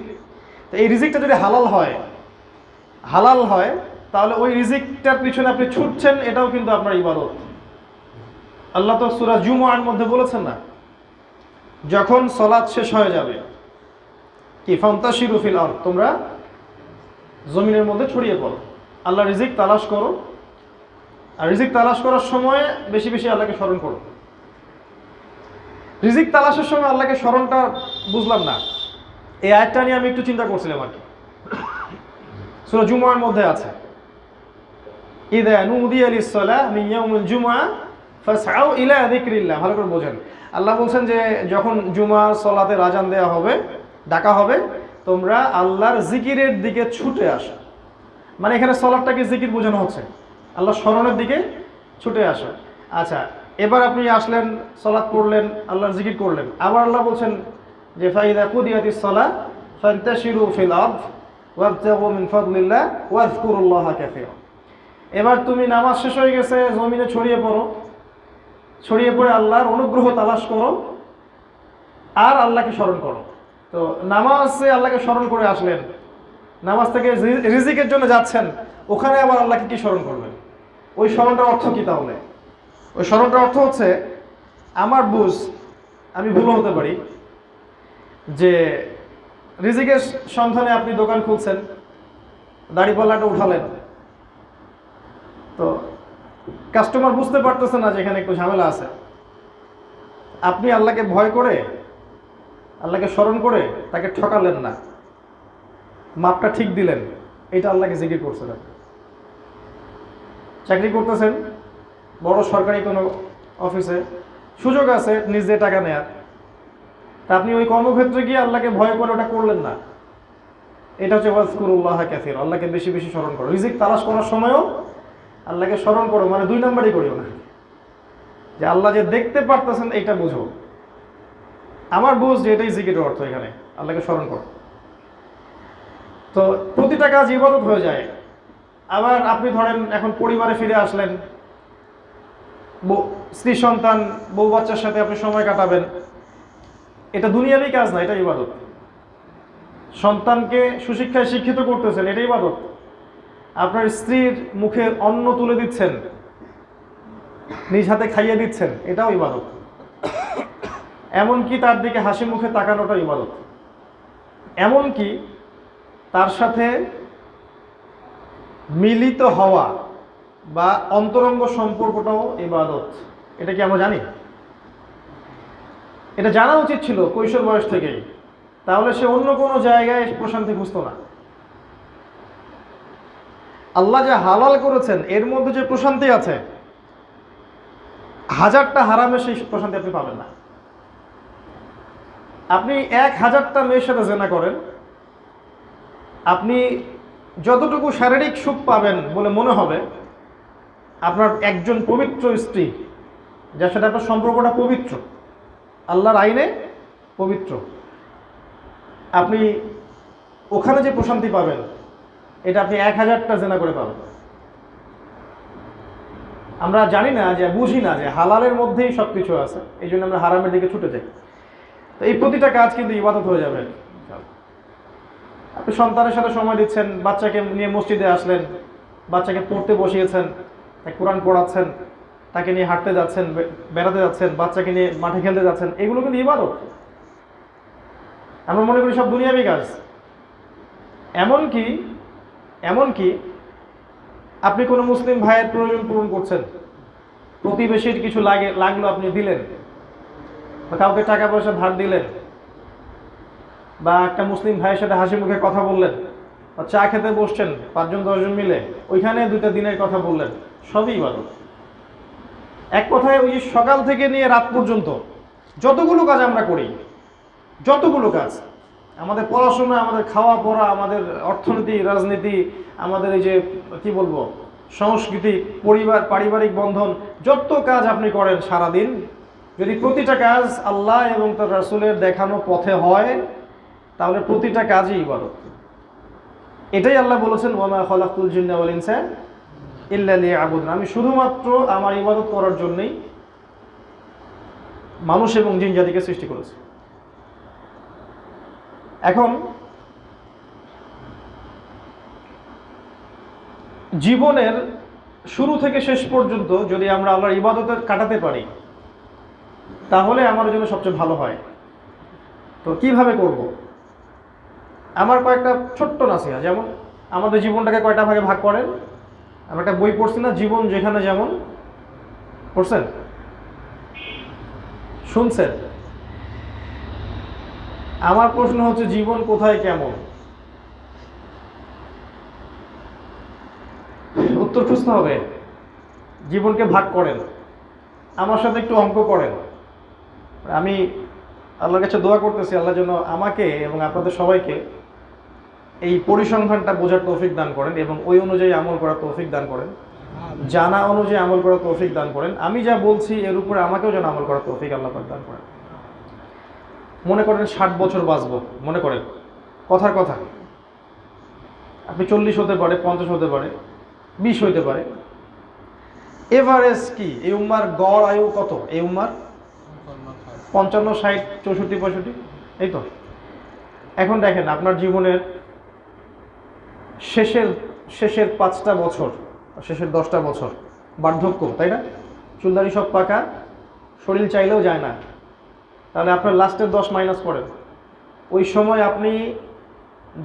তো এই রিজিকটা যদি হালাল হয় তাহলে ওই রিজিকটার পিছনে আপনি ছুটছেন, এটাও কিন্তু আপনার ইবাদত। আল্লাহ তো সূরা জুমআর মধ্যে বলেছেন না, যখন সালাত শেষ হয়ে যাবে কি ফান্তাশিরু ফিল আরদ, তোমরা জমিনের মধ্যে ছড়িয়ে পড়ো, আল্লাহ রিজিক তালাশ করো। আর রিজিক তালাশ করার সময় বেশি বেশি আল্লাহকে স্মরণ করো। রিজিক তালাশের সময় আল্লাহকে স্মরণটা বুঝলাম না, এই আয়াতটা নিয়ে আমি একটু চিন্তা করছিলাম আর কি। সূরা জুমআর মধ্যে আছে, ইযা নুদিয়া লিস-সালাহ মিন ইয়াউমিল জুমআ ফাসআউ ইলা যিকরিল্লাহ। ভালো করে বোঝেন, আল্লাহ বলছেন যে যখন জুমার সালাতের আজান দেওয়া হবে, ডাকা হবে, তোমরা আল্লাহর জিকিরের দিকে ছুটে আসো। মানে এখানে সালাতটাকে জিকির বোঝানো হচ্ছে, আল্লাহ স্মরণের দিকে ছুটে আসো। আচ্ছা, এবার আপনি আসলেন, সালাত পড়লেন, আল্লাহর জিকির করলেন। আবার আল্লাহ বলছেন যে ফাইদা কুদিয়াতিস সালাহ ফান্তাশিরু ফিল আরদ ওয়াবতাগু মিন ফাদলিল্লাহ ওয়াযকুরুল্লাহা কাসীরা। এবার তুমি নামাজ শেষ হয়ে গেছে, জমিনে ছড়িয়ে পড়ো, ছড়িয়ে পড়ে আল্লাহর অনুগ্রহ তালাশ করো আর আল্লাহকে স্মরণ করো। তো নামাজে আল্লাহকে স্মরণ করে আসলেন, নামাজ থেকে রিজিকের জন্য যাচ্ছেন, ওখানে আবার আল্লাহকে কি স্মরণ করবেন? ওই স্মরণটার অর্থ কি তাহলে? ওই স্মরণটার অর্থ হচ্ছে, আমার বুঝ, আমি ভুল হতে পারি, যে রিজিকের সন্ধানে আপনি দোকান খুলছেন, দাড়িপাল্লাটা উঠালেন, তো কাস্টমার বুঝতে পারতেছে না যে এখানে একটু ঝামেলা আছে। আপনি আল্লাহকে ভয় করে, আল্লাহকে স্মরণ করে তাকে ঠকালেন না, মাপটা ঠিক দিলেন, এটা আল্লাহকে জিকির করছেন। চাকরি করতেছেন বড় সরকারি কোনো অফিসে, সুযোগ আছে নিজে টাকা নেয়ার, তা আপনি ওই কর্মক্ষেত্রে গিয়ে আল্লাহকে ভয় করে ওটা করলেন না। এটা হচ্ছে ওয়াজকুরুল্লাহা কাসীরা, আল্লাহকে বেশি বেশি স্মরণ করো। রিজিক তালাশ করার সময়ও আল্লাহকে স্মরণ করো, মানে দুই নাম্বারই করিও না, যে আল্লাহ যে দেখতে পারতেছেন এটা বুঝো। আমার বুঝ যে এটাই জিকিরের অর্থ, এখানে আল্লাহকে স্মরণ করো। তো প্রতিটা কাজ ইবাদত হয়ে যায়। আবার আপনি ধরেন এখন পরিবারে ফিরে আসলেন, স্ত্রী সন্তান বউ বাচ্চার সাথে আপনি সময় কাটাবেন, এটা দুনিয়ারই কাজ না, এটা ইবাদত। সন্তানকে সুশিক্ষায় শিক্ষিত করতেছেন, এটা ইবাদত। আপনার স্ত্রীর মুখে অন্ন তুলে দিচ্ছেন, নিজ হাতে খাইয়ে দিচ্ছেন, এটাও ইবাদত। এমনকি তার দিকে হাসি মুখে তাকানোটা ইবাদত। এমনকি তার সাথে মিলিত হওয়া বা অন্তরঙ্গ সম্পর্কটাও ইবাদত। এটা কি আমরা জানি? এটা জানা উচিত ছিল কৈশোর বয়স থেকেই, তাহলে সে অন্য কোনো জায়গায় প্রশান্তি খুঁজত না। আল্লাহ যা হালাল করেছেন এর মধ্যে যে প্রশান্তি আছে, হাজারটা হারামে সেই প্রশান্তি আপনি পাবেন না। আপনি 1000টা মেয়ের সাথে জেনা করেন, আপনি যতটুকু শারীরিক সুখ পাবেন বলে মনে হবে, আপনার একজন পবিত্র স্ত্রী যার সাথে আপনার সম্পর্কটা পবিত্র, আল্লাহর আইনে পবিত্র, আপনি ওখানে যে প্রশান্তি পাবেন এটা আপনি 1000টা জেনা করে পাবেন। আমরা জানি না, যে বুঝি না যে হালালের মধ্যেই সব কিছু আছে, এই জন্য আমরা হারামের দিকে ছুটে যাই। তো এই প্রতিটা কাজ কিন্তু ইবাদত হয়ে যাবে। আপনি সন্তানের সাথে সময় দিচ্ছেন, বাচ্চাকে নিয়ে মসজিদে আসলেন, বাচ্চাকে পড়তে বসিয়েছেন, কোরআন পড়াচ্ছেন, তাকে নিয়ে হাঁটতে যাচ্ছেন, বেড়াতে যাচ্ছেন, বাচ্চাকে নিয়ে মাঠে খেলতে যাচ্ছেন, এগুলো কিন্তু ইবাদত। আমরা মনে করি সব দুনিয়াবি কাজ। এমনকি আপনি কোনো মুসলিম ভাইয়ের প্রয়োজন পূরণ করছেন, প্রতিবেশীর কিছু লাগলো আপনি দিলেন, বা কাউকে টাকা পয়সা ধার দিলেন, বা একটা মুসলিম ভাইয়ের সাথে হাসি মুখে কথা বললেন, বা চা খেতে বসছেন 5-10 জন মিলে, ওইখানে 2টা দিনের কথা বললেন, সবই ইবাদত। এক কথায় ওই সকাল থেকে নিয়ে রাত পর্যন্ত যতগুলো কাজ আমরা করি, যতগুলো কাজ, আমাদের পড়াশোনা, আমাদের খাওয়া পড়া, আমাদের অর্থনীতি, রাজনীতি, আমাদের এই যে কি বলবো সংস্কৃতি, পরিবার, পারিবারিক বন্ধন, যত কাজ আপনি করেন সারাদিন, যদি প্রতিটা কাজ আল্লাহ এবং তার রাসূলের দেখানো পথে হয়, তাহলে প্রতিটা কাজই ইবাদত। এটাই আল্লাহ বলেছেন, ওয়ামা খালাকতুল জিন্না ওয়াল ইনসা ইল্লা লিয়াবুদুন, আমি শুধুমাত্র আমার ইবাদত করার জন্যই মানুষ এবং জিন জাতিকে সৃষ্টি করেছি। এখন জীবনের শুরু থেকে শেষ পর্যন্ত যদি আমরা আল্লাহর ইবাদতে কাটাতে পারি, তাহলে আমার জন্য সবচেয়ে ভালো হয়। তো কিভাবে করব? আমার কয়েকটা ছোট্ট নাসিহা। যেমন আমাদের জীবনটাকে কয়টা ভাগে ভাগ করেন? আমরা একটা বই পড়ছি না, জীবন যেখানে যেমন, পড়ছেন? শুনছেন? আমার প্রশ্ন হচ্ছে, জীবন কোথায় কেমন? উত্তর খুঁজতে হবে। জীবনকে ভাগ করেন, আমার সাথে একটু অঙ্ক করেন। আমি আল্লাহর কাছে দোয়া করতেছি, আল্লাহ যেন আমাকে এবং আপনাদের সবাইকে এই পরিসংখ্যানটা বোঝার তৌফিক দান করেন এবং ওই অনুযায়ী আমল করার তৌফিক দান করেন, জানা অনুযায়ী আমল করার তৌফিক দান করেন। আমি যা বলছি এর উপরে আমাকেও যেন আমল করার তৌফিক আল্লাহ পাক দান করেন। মনে করেন 60 বছর বাঁচবো, মনে করেন, কথার কথা, আপনি 40 হতে পারে, 50 হতে পারে, 20 হতে পারে। এভারেজ কি এই উম্মার গড় আয়ু কত? এই উম্মার 55, 60, 64, 65, এই তো। এখন দেখেন আপনার জীবনের শেষের 5টা বছর, শেষের 10টা বছর বার্ধক্য, তাই না? চুলদারি সব পাকা, শরীর চাইলেও যায় না, তাহলে আপনার লাস্টের 10 মাইনাস করেন। ওই সময় আপনি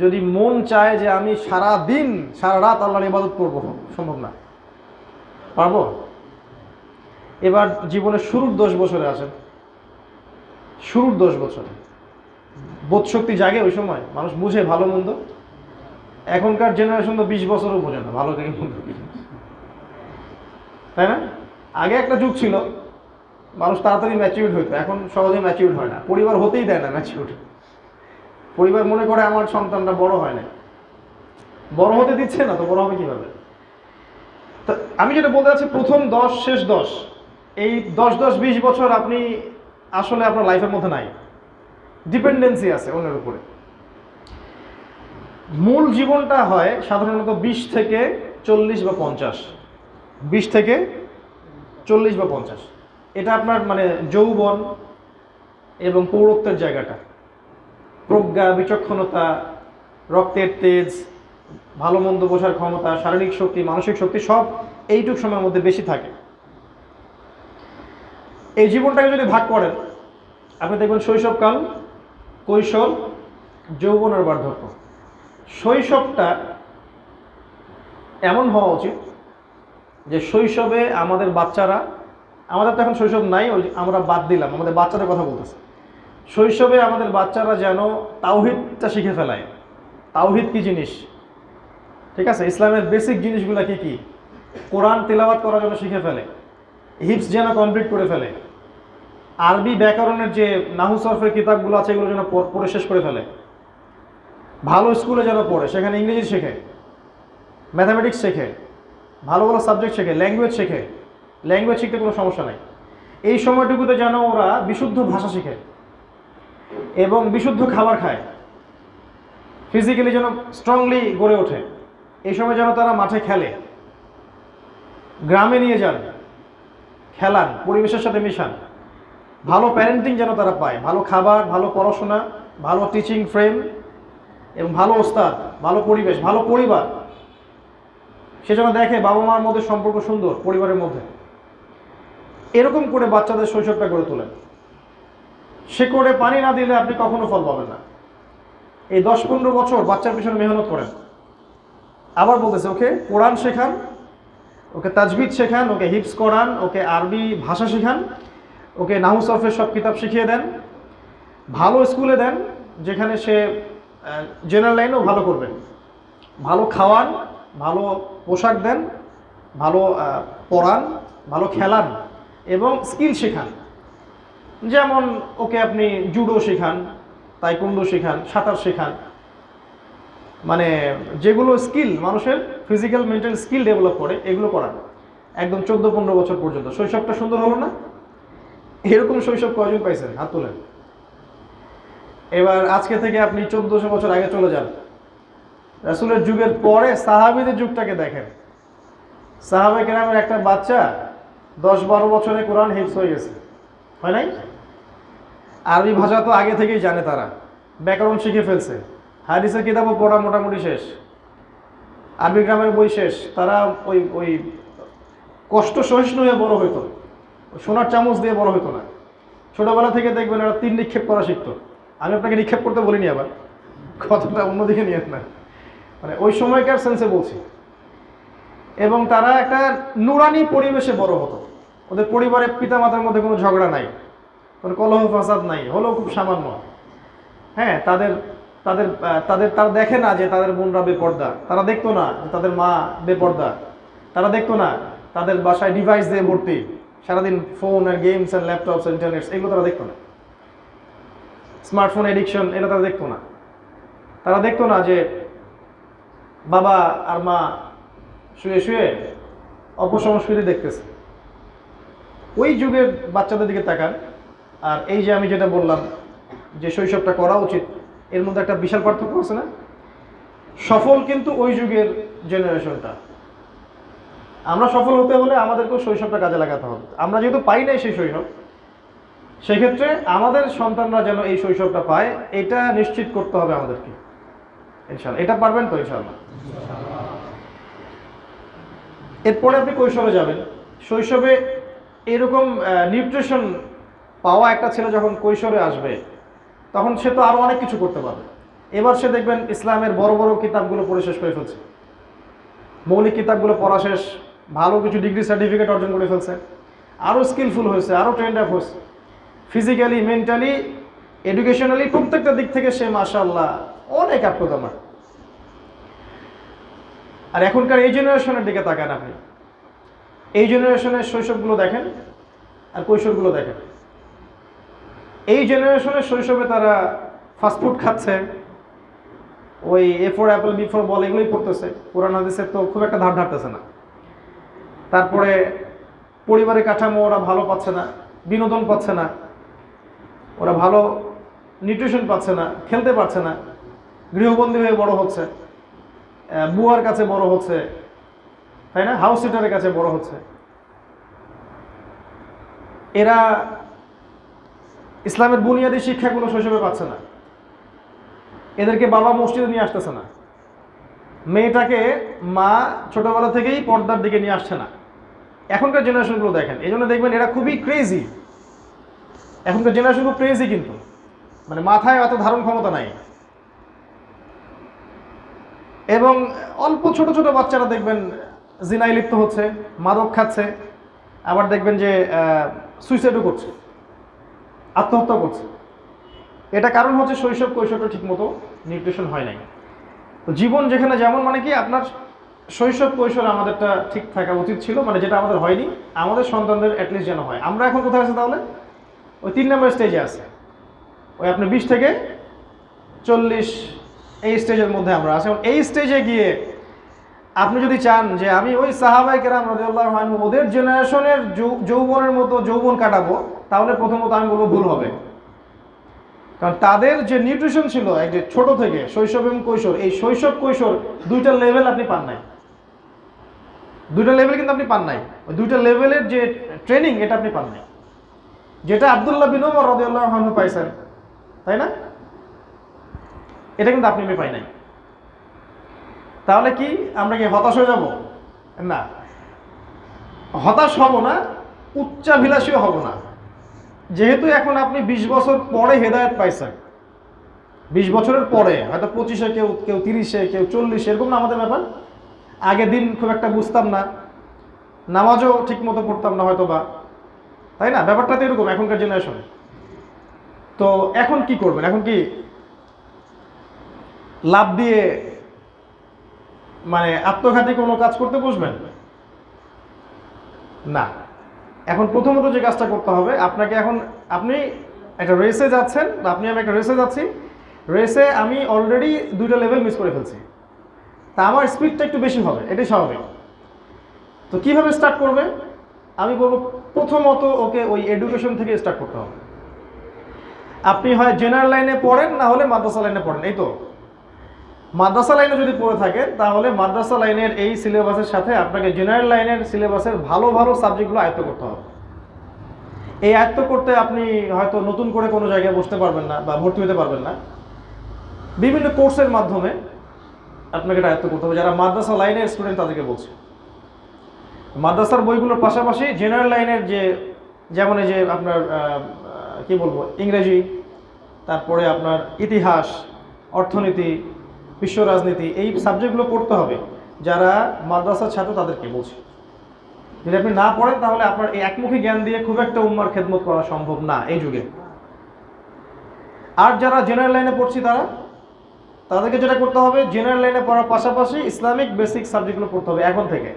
যদি মন চায় যে আমি সারা দিন সারা রাত আল্লাহর ইবাদত করব, সম্ভব না। পারবো? এবার জীবনের শুরুর 10 বছরে আসেন। শুরুর 10 বছরে বোধশক্তি জাগে, ওই সময় মানুষ বুঝে ভালো মন্দ। এখনকার জেনারেশন তো 20 বছরও বোঝে না ভালো থেকে মন্দ, তাই না? আগে একটা যুগ ছিল মানুষ তাড়াতাড়ি ম্যাচিউর হইতো, এখন সহজে ম্যাচিউর হয় না। পরিবার হতেই দেয় না ম্যাচিউর। পরিবার মনে করে আমার সন্তানটা বড় হয় না, বড় হতে দিচ্ছে না, তো বড় হবে কিভাবে? তো আমি যেটা বলতে চাচ্ছি, প্রথম 10, শেষ 10, এই 10-20 বছর আপনি আসলে আপনার লাইফের মধ্যে নাই, ডিপেন্ডেন্সি আছে অন্যের উপরে। মূল জীবনটা হয় সাধারণত 20 থেকে 40 বা 50, 20 থেকে 40 বা 50। এটা আপনার মানে যৌবন এবং পৌরত্বের জায়গাটা, প্রজ্ঞা, বিচক্ষণতা, রক্তের তেজ, ভালো মন্দ বোঝার ক্ষমতা, শারীরিক শক্তি, মানসিক শক্তি সব এইটুক সময়ের মধ্যে বেশি থাকে। এই জীবনটাকে যদি ভাগ করেন আপনি দেখবেন শৈশবকাল, কৈশোর, যৌবন আর বার্ধক্য। শৈশবটা এমন হওয়া উচিত যে শৈশবে আমাদের বাচ্চারা, আমাদের তো এখন শৈশব নাই, ওই আমরা বাদ দিলাম, আমাদের বাচ্চাদের কথা বলতেছে। শৈশবে আমাদের বাচ্চারা যেন তাওহিদটা শিখে ফেলায়। তাওহিদ কি জিনিস, ঠিক আছে, ইসলামের বেসিক জিনিসগুলো কি কি, কোরআন তেলাওয়াত করার জন্য শিখে ফেলে, হিফজ যেন কমপ্লিট করে ফেলে, আরবি ব্যাকরণের যে নাহু সরফের কিতাবগুলো আছে এগুলো যেন পড়ে শেষ করে ফেলে, ভালো স্কুলে যেন পড়ে, সেখানে ইংরেজি শেখে, ম্যাথামেটিক্স শেখে, ভালো ভালো সাবজেক্ট শেখে, ল্যাঙ্গুয়েজ শেখে। ল্যাঙ্গুয়েজ শিখতে কোনো সমস্যা নাই। এই সময়টুকুতে যেন ওরা বিশুদ্ধ ভাষা শিখে এবং বিশুদ্ধ খাবার খায়, ফিজিক্যালি যেন স্ট্রংলি গড়ে ওঠে। এই সময় যেন তারা মাঠে খেলে, গ্রামে নিয়ে যান, খেলান, পরিবেশের সাথে মিশান, ভালো প্যারেন্টিং যেন তারা পায়, ভালো খাবার, ভালো পড়াশোনা, ভালো টিচিং ফ্রেম এবং ভালো ওস্তাদ, ভালো পরিবেশ, ভালো পরিবার। সে যেন দেখে বাবা মার মধ্যে সম্পর্ক সুন্দর, পরিবারের মধ্যে। এরকম করে বাচ্চাদের শৈশবটা গড়ে তোলেন। সে করে পানি না দিলে আপনি কখনো ফল পাবেন না। এই 10-15 বছর বাচ্চার পিছনে মেহনত করেন। আবার বলতেছে ওকে কোরআন শেখান, ওকে তাজবিদ শেখান, ওকে হিফজ করান, ওকে আরবি ভাষা শেখান, ওকে নাহু সরফের সব কিতাব শিখিয়ে দেন, ভালো স্কুলে দেন যেখানে সে জেনারেল লাইনেও ভালো করবে, ভালো খাওয়ান, ভালো পোশাক দেন, ভালো পড়ান, ভালো খেলান এবং স্কিল শেখান। যেমন ওকে আপনি জুডো শেখান, তাইকুন্ডো শেখান, সাঁতার শেখান, মানে যেগুলো স্কিল মানুষের ফিজিক্যাল মেন্টাল স্কিল ডেভেলপ করে এগুলো করান একদম 14-15 বছর পর্যন্ত। শৈশবটা সুন্দর হলো না? এরকম শৈশব কয়জন পাইছেন? হাত তোলেন। এবার আজকে থেকে আপনি 1400 বছর আগে চলে যান, রাসূলের যুগের পরে সাহাবীদের যুগটাকে দেখেন। সাহাবায়ে কেরামের একটা বাচ্চা 10-12 বছরে কোরআন হিফজ হয়ে গেছে, হয় নাই? আরবি ভাষা তো আগে থেকেই জানে, তারা ব্যাকরণ শিখে ফেলছে, হাদিসের কিতাবও পড়া মোটামুটি শেষ, আরবি গ্রামের বই শেষ। তারা ওই ওই কষ্ট সহিষ্ণু হয়ে বড় হইতো, সোনার চামচ দিয়ে বড় হইতো না। ছোটবেলা থেকে দেখবেন এরা তীর নিক্ষেপ করা শিখতো। আমি আপনাকে নিক্ষেপ করতে বলিনি, আবার কথাটা অন্যদিকে নিয়ে না, মানে ওই সময়কার সেন্সে বলছি। এবং তারা একটা নুরানি পরিবেশে বড় হতো। ওদের পরিবারের পিতামাতার মধ্যে কোনো ঝগড়া নাই, কোনো কলহ ফাসাদ নাই, হলেও খুব সামান্য। হ্যাঁ, তাদের তাদের তাদের তারা দেখে না যে তাদের বোনরা বেপর্দা, তারা দেখতো না যে তাদের মা বেপর্দা, তারা দেখতো না তাদের বাসায় ডিভাইস দিয়ে ভর্তি, সারাদিন ফোন আর গেমস আর ল্যাপটপস আর ইন্টারনেটস, এগুলো তারা দেখতো না। স্মার্টফোন এডিকশন, এটা তারা দেখতো না। তারা দেখতো না যে বাবা আর মা শুয়ে শুয়ে অপসংস্কৃতি দেখতেছে। ওই যুগের বাচ্চাদের দিকে তাকান, আর এই যে আমি যেটা বললাম যে শৈশবটা করা উচিত, এর মধ্যে একটা বিশাল পার্থক্য আছে না? সফল কিন্তু ওই যুগের জেনারেশনটা। আমরা সফল হতে হলে আমাদেরকেও শৈশবটা কাজে লাগাতে হবে। আমরা যেহেতু পাই নাই সেই শৈশব, সেক্ষেত্রে আমাদের সন্তানরা যেন এই শৈশবটা পায়, এটা নিশ্চিত করতে হবে আমাদেরকে। ইনশাআল্লাহ এটা পারবেন তো? ইনশাআল্লাহ। এরপরে আপনি কৈশোরে যাবেন। শৈশবে এরকম নিউট্রিশন পাওয়া একটা ছেলে যখন কৈশোরে আসবে, তখন সে তো আরও অনেক কিছু করতে পারবে। এবার সে দেখবেন ইসলামের বড় বড় কিতাবগুলো পড়ে শেষ করে ফেলছে, মৌলিক কিতাবগুলো পড়া শেষ, ভালো কিছু ডিগ্রি সার্টিফিকেট অর্জন করে ফেলছে, আরও স্কিলফুল হয়েছে, আরও ট্রেন্ড আপ হয়েছে, ফিজিক্যালি, মেন্টালি, এডুকেশনালি, প্রত্যেকটা দিক থেকে সে মাশাআল্লাহ অনেক আত্মদমা। আর এখনকার এই জেনারেশনের দিকে তাকান আপনি, এই জেনারেশনের শৈশবগুলো দেখেন আর কৈশোরগুলো দেখেন। এই জেনারেশনের শৈশবে তারা ফাস্টফুড খাচ্ছে, ওই A for apple, B for ball, এগুলোই পড়তেছে। কোরআন হাদিসের তো খুব একটা ধার ধারতেছে না। তারপরে পরিবারের কাঠামো ওরা ভালো পাচ্ছে না, বিনোদন পাচ্ছে না, ওরা ভালো নিউট্রিশন পাচ্ছে না, খেলতে পারছে না। গৃহবন্দী হয়ে বড় হচ্ছে, বুয়ার কাছে বড় হচ্ছে, তাই না, হাউস সিটারের কাছে বড় হচ্ছে। এরা ইসলামের বুনিয়াদী শিক্ষাগুলো শৈশবে পাচ্ছে না। এদেরকে বাবা মসজিদে নিয়ে আসতেছে না, মেয়েটাকে মা ছোটবেলা থেকেই পর্দার দিকে নিয়ে আসছে না। এখনকার জেনারেশনগুলো দেখেন, এই জন্য দেখবেন এরা খুবই ক্রেজি। এখনকার জেনারেশন খুব ক্রেজি, কিন্তু মানে মাথায় এত ধারণ ক্ষমতা নাই। এবং অল্প ছোট ছোট বাচ্চারা দেখবেন জিনায় লিপ্ত হচ্ছে, মাদক খাচ্ছে, আবার দেখবেন যে সুইসাইডও করছে, আত্মহত্যা করছে। এটা কারণ হচ্ছে শৈশব কৈশোরটা ঠিকমতো নিউট্রিশন হয় নাই। তো জীবন যেখানে যেমন, মানে কি আপনার শৈশব কৈশোর আমাদেরটা ঠিক থাকা উচিত ছিল, মানে যেটা আমাদের হয়নি, আমাদের সন্তানদের অ্যাটলিস্ট যেন হয়। আমরা এখন কোথায় আছি তাহলে? ওই 3 নম্বর স্টেজে আছে, ওই আপনার 20 থেকে 40 এই স্টেজের মধ্যে আমরা আছি। এই স্টেজে গিয়ে আপনি যদি চান যে আমি ওই সাহাবায়ে কেরাম রাদিয়াল্লাহু আনহু ওদের জেনারেশনের যৌবনের মতো যৌবন কাটাবো, তাহলে প্রথমত আমি বলবো ভুল হবে। কারণ তাদের যে নিউট্রিশন ছিল এই যে ছোট থেকে শৈশব এবং কৈশোর, এই শৈশব কৈশোর দুইটা লেভেল আপনি পান নাই। দুইটা লেভেল কিন্তু আপনি পান নাই। ওই দুইটা লেভেলের যে ট্রেনিং, এটা আপনি পান নাই, যেটা আব্দুল্লাহ বিন ওমর রাদিয়াল্লাহু আনহু পাইছেন, তাই না? এটা কিন্তু আপনি আমি পাই নাই। তাহলে কি আমরা কি হতাশ হয়ে যাব? না, হতাশ হব না, উচ্চাভিলাষীও হব না। যেহেতু এখন আপনি 20 বছর পরে হেদায়েত পাইছেন, 20 বছরের পরে, হয়তো 25-এ, কেউ 30-এ, কেউ 40, এরকম না আমাদের ব্যাপার। আগে দিন খুব একটা বুঝতাম না, নামাজও ঠিক মতো পড়তাম না হয়তো বা, তাই না? ব্যাপারটা তো এরকম এখনকার জেনারেশনে। তো এখন কি করবেন? এখন কি লাভ দিয়ে মানে আত্মঘাতী কোনো কাজ করতে বসবেন? না। এখন প্রথমত যে কাজটা করতে হবে, আপনাকে এখন, আপনি একটা রেসে যাচ্ছেন, বা আপনি আমি একটা রেসে যাচ্ছি, রেসে আমি অলরেডি 2টা লেভেল মিস করে ফেলছি, তা আমার স্পিডটা একটু বেশি হবে, এটাই স্বাভাবিক। তো কিভাবে স্টার্ট করবে? আমি বলবো প্রথমত ওকে ওই এডুকেশন থেকে স্টার্ট করতে হবে। আপনি হয় জেনারেল লাইনে পড়েন, না হলে মাদ্রাসা লাইনে পড়েন। এই তো মাদ্রাসা লাইনে যদি পড়ে থাকেন, তাহলে মাদ্রাসা লাইনের এই সিলেবাসের সাথে আপনাকে জেনারেল লাইনের সিলেবাসের ভালো ভালো সাবজেক্টগুলো আয়ত্ত করতে হবে। এই আয়ত্ত করতে আপনি হয়তো নতুন করে কোনো জায়গায় বসতে পারবেন না, বা ভর্তি হতে পারবেন না। বিভিন্ন কোর্সের মাধ্যমে আপনাকে এটা আয়ত্ত করতে হবে। যারা মাদ্রাসা লাইনের স্টুডেন্ট তাদেরকে বলছে, মাদ্রাসার বইগুলোর পাশাপাশি জেনারেল লাইনের যে, যেমন এই যে আপনার কি বলবো, ইংরেজি, তারপরে আপনার ইতিহাস, অর্থনীতি, বিশ্ব রাজনীতি, এই সাবজেক্টগুলো পড়তে হবে। যারা মাদ্রাসার ছাত্র তাদেরকে বলছি, যদি আপনি না পড়েন তাহলে আপনার এই একমুখী জ্ঞান দিয়ে খুব একটা উম্মার খেদমত করা সম্ভব না এই যুগে। আর যারা জেনারেল লাইনে পড়ছি তাদেরকে যেটা করতে হবে, জেনারেল লাইনে পড়ার পাশাপাশি ইসলামিক বেসিক সাবজেক্টগুলো পড়তে হবে এখন থেকে।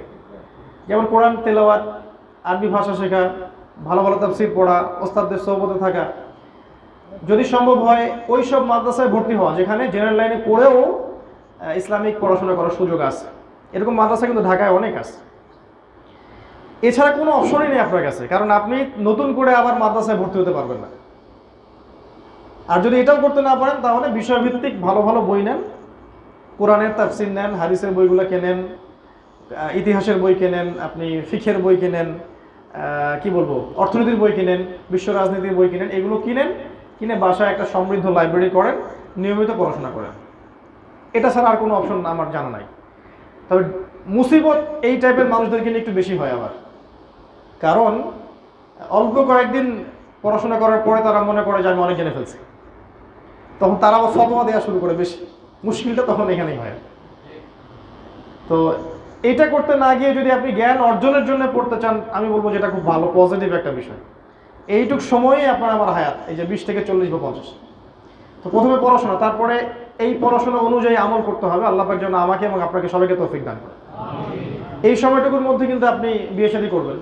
যেমন কোরআন তেলাওয়াত, আরবি ভাষা শেখা, ভালো ভালো তাফসীর পড়া, ওস্তাদদের সোহবতে থাকা, যদি সম্ভব হয় ওই সব মাদ্রাসায় ভর্তি হওয়া যেখানে জেনারেল লাইনে পড়েও ইসলামিক পড়াশোনা করার সুযোগ আছে। এরকম মাদ্রাসা কিন্তু ঢাকায় অনেক আছে। এছাড়া কোনো অপশনই নেই আপনার কাছে, কারণ আপনি নতুন করে আবার মাদ্রাসায় ভর্তি হতে পারবেন না। আর যদি এটাও করতে না পারেন, তাহলে বিষয়ভিত্তিক ভালো ভালো বই নেন, কোরআনের তাফসীর নেন, হাদিসের বইগুলো কেনেন, ইতিহাসের বই কেনেন, আপনি ফিকহের বই কেনেন, কি বলবো, অর্থনীতির বই কিনেন, বিশ্ব রাজনীতির বই কিনেন। এগুলো কিনে বাসায় একটা সমৃদ্ধ লাইব্রেরি করেন, নিয়মিত পড়াশোনা করেন। এটা ছাড়া আর কোনো অপশন আমার জানা নাই। তবে মুসিবত এই টাইপের মানুষদেরকে নিয়ে একটু বেশি হয় আবার, কারণ অল্প কয়েকদিন পড়াশোনা করার পরে তারা মনে করে যে আমি অনেক জেনে ফেলছি, তখন তারা আবার ফতোয়া দেওয়া শুরু করে বেশি। মুশকিলটা তখন এখানেই হয়। তো এটা করতে না গিয়ে যদি আপনি জ্ঞান অর্জনের জন্য পড়তে চান, আমি বলবো যেটা খুব ভালো পজিটিভ একটা বিষয়। এইটুক সময়ই আপনার আমার হায়াত, এই যে 20 থেকে 40 বা 50। তো প্রথমে পড়াশোনা, তারপরে এই পড়াশোনা অনুযায়ী আমল করতে হবে। আল্লাহ পাক যেন আমাকে এবং আপনাকে সবাইকে তৌফিক দান করেন। এই সময়টুকুর মধ্যে কিন্তু আপনি বিয়ে শাদী করবেন।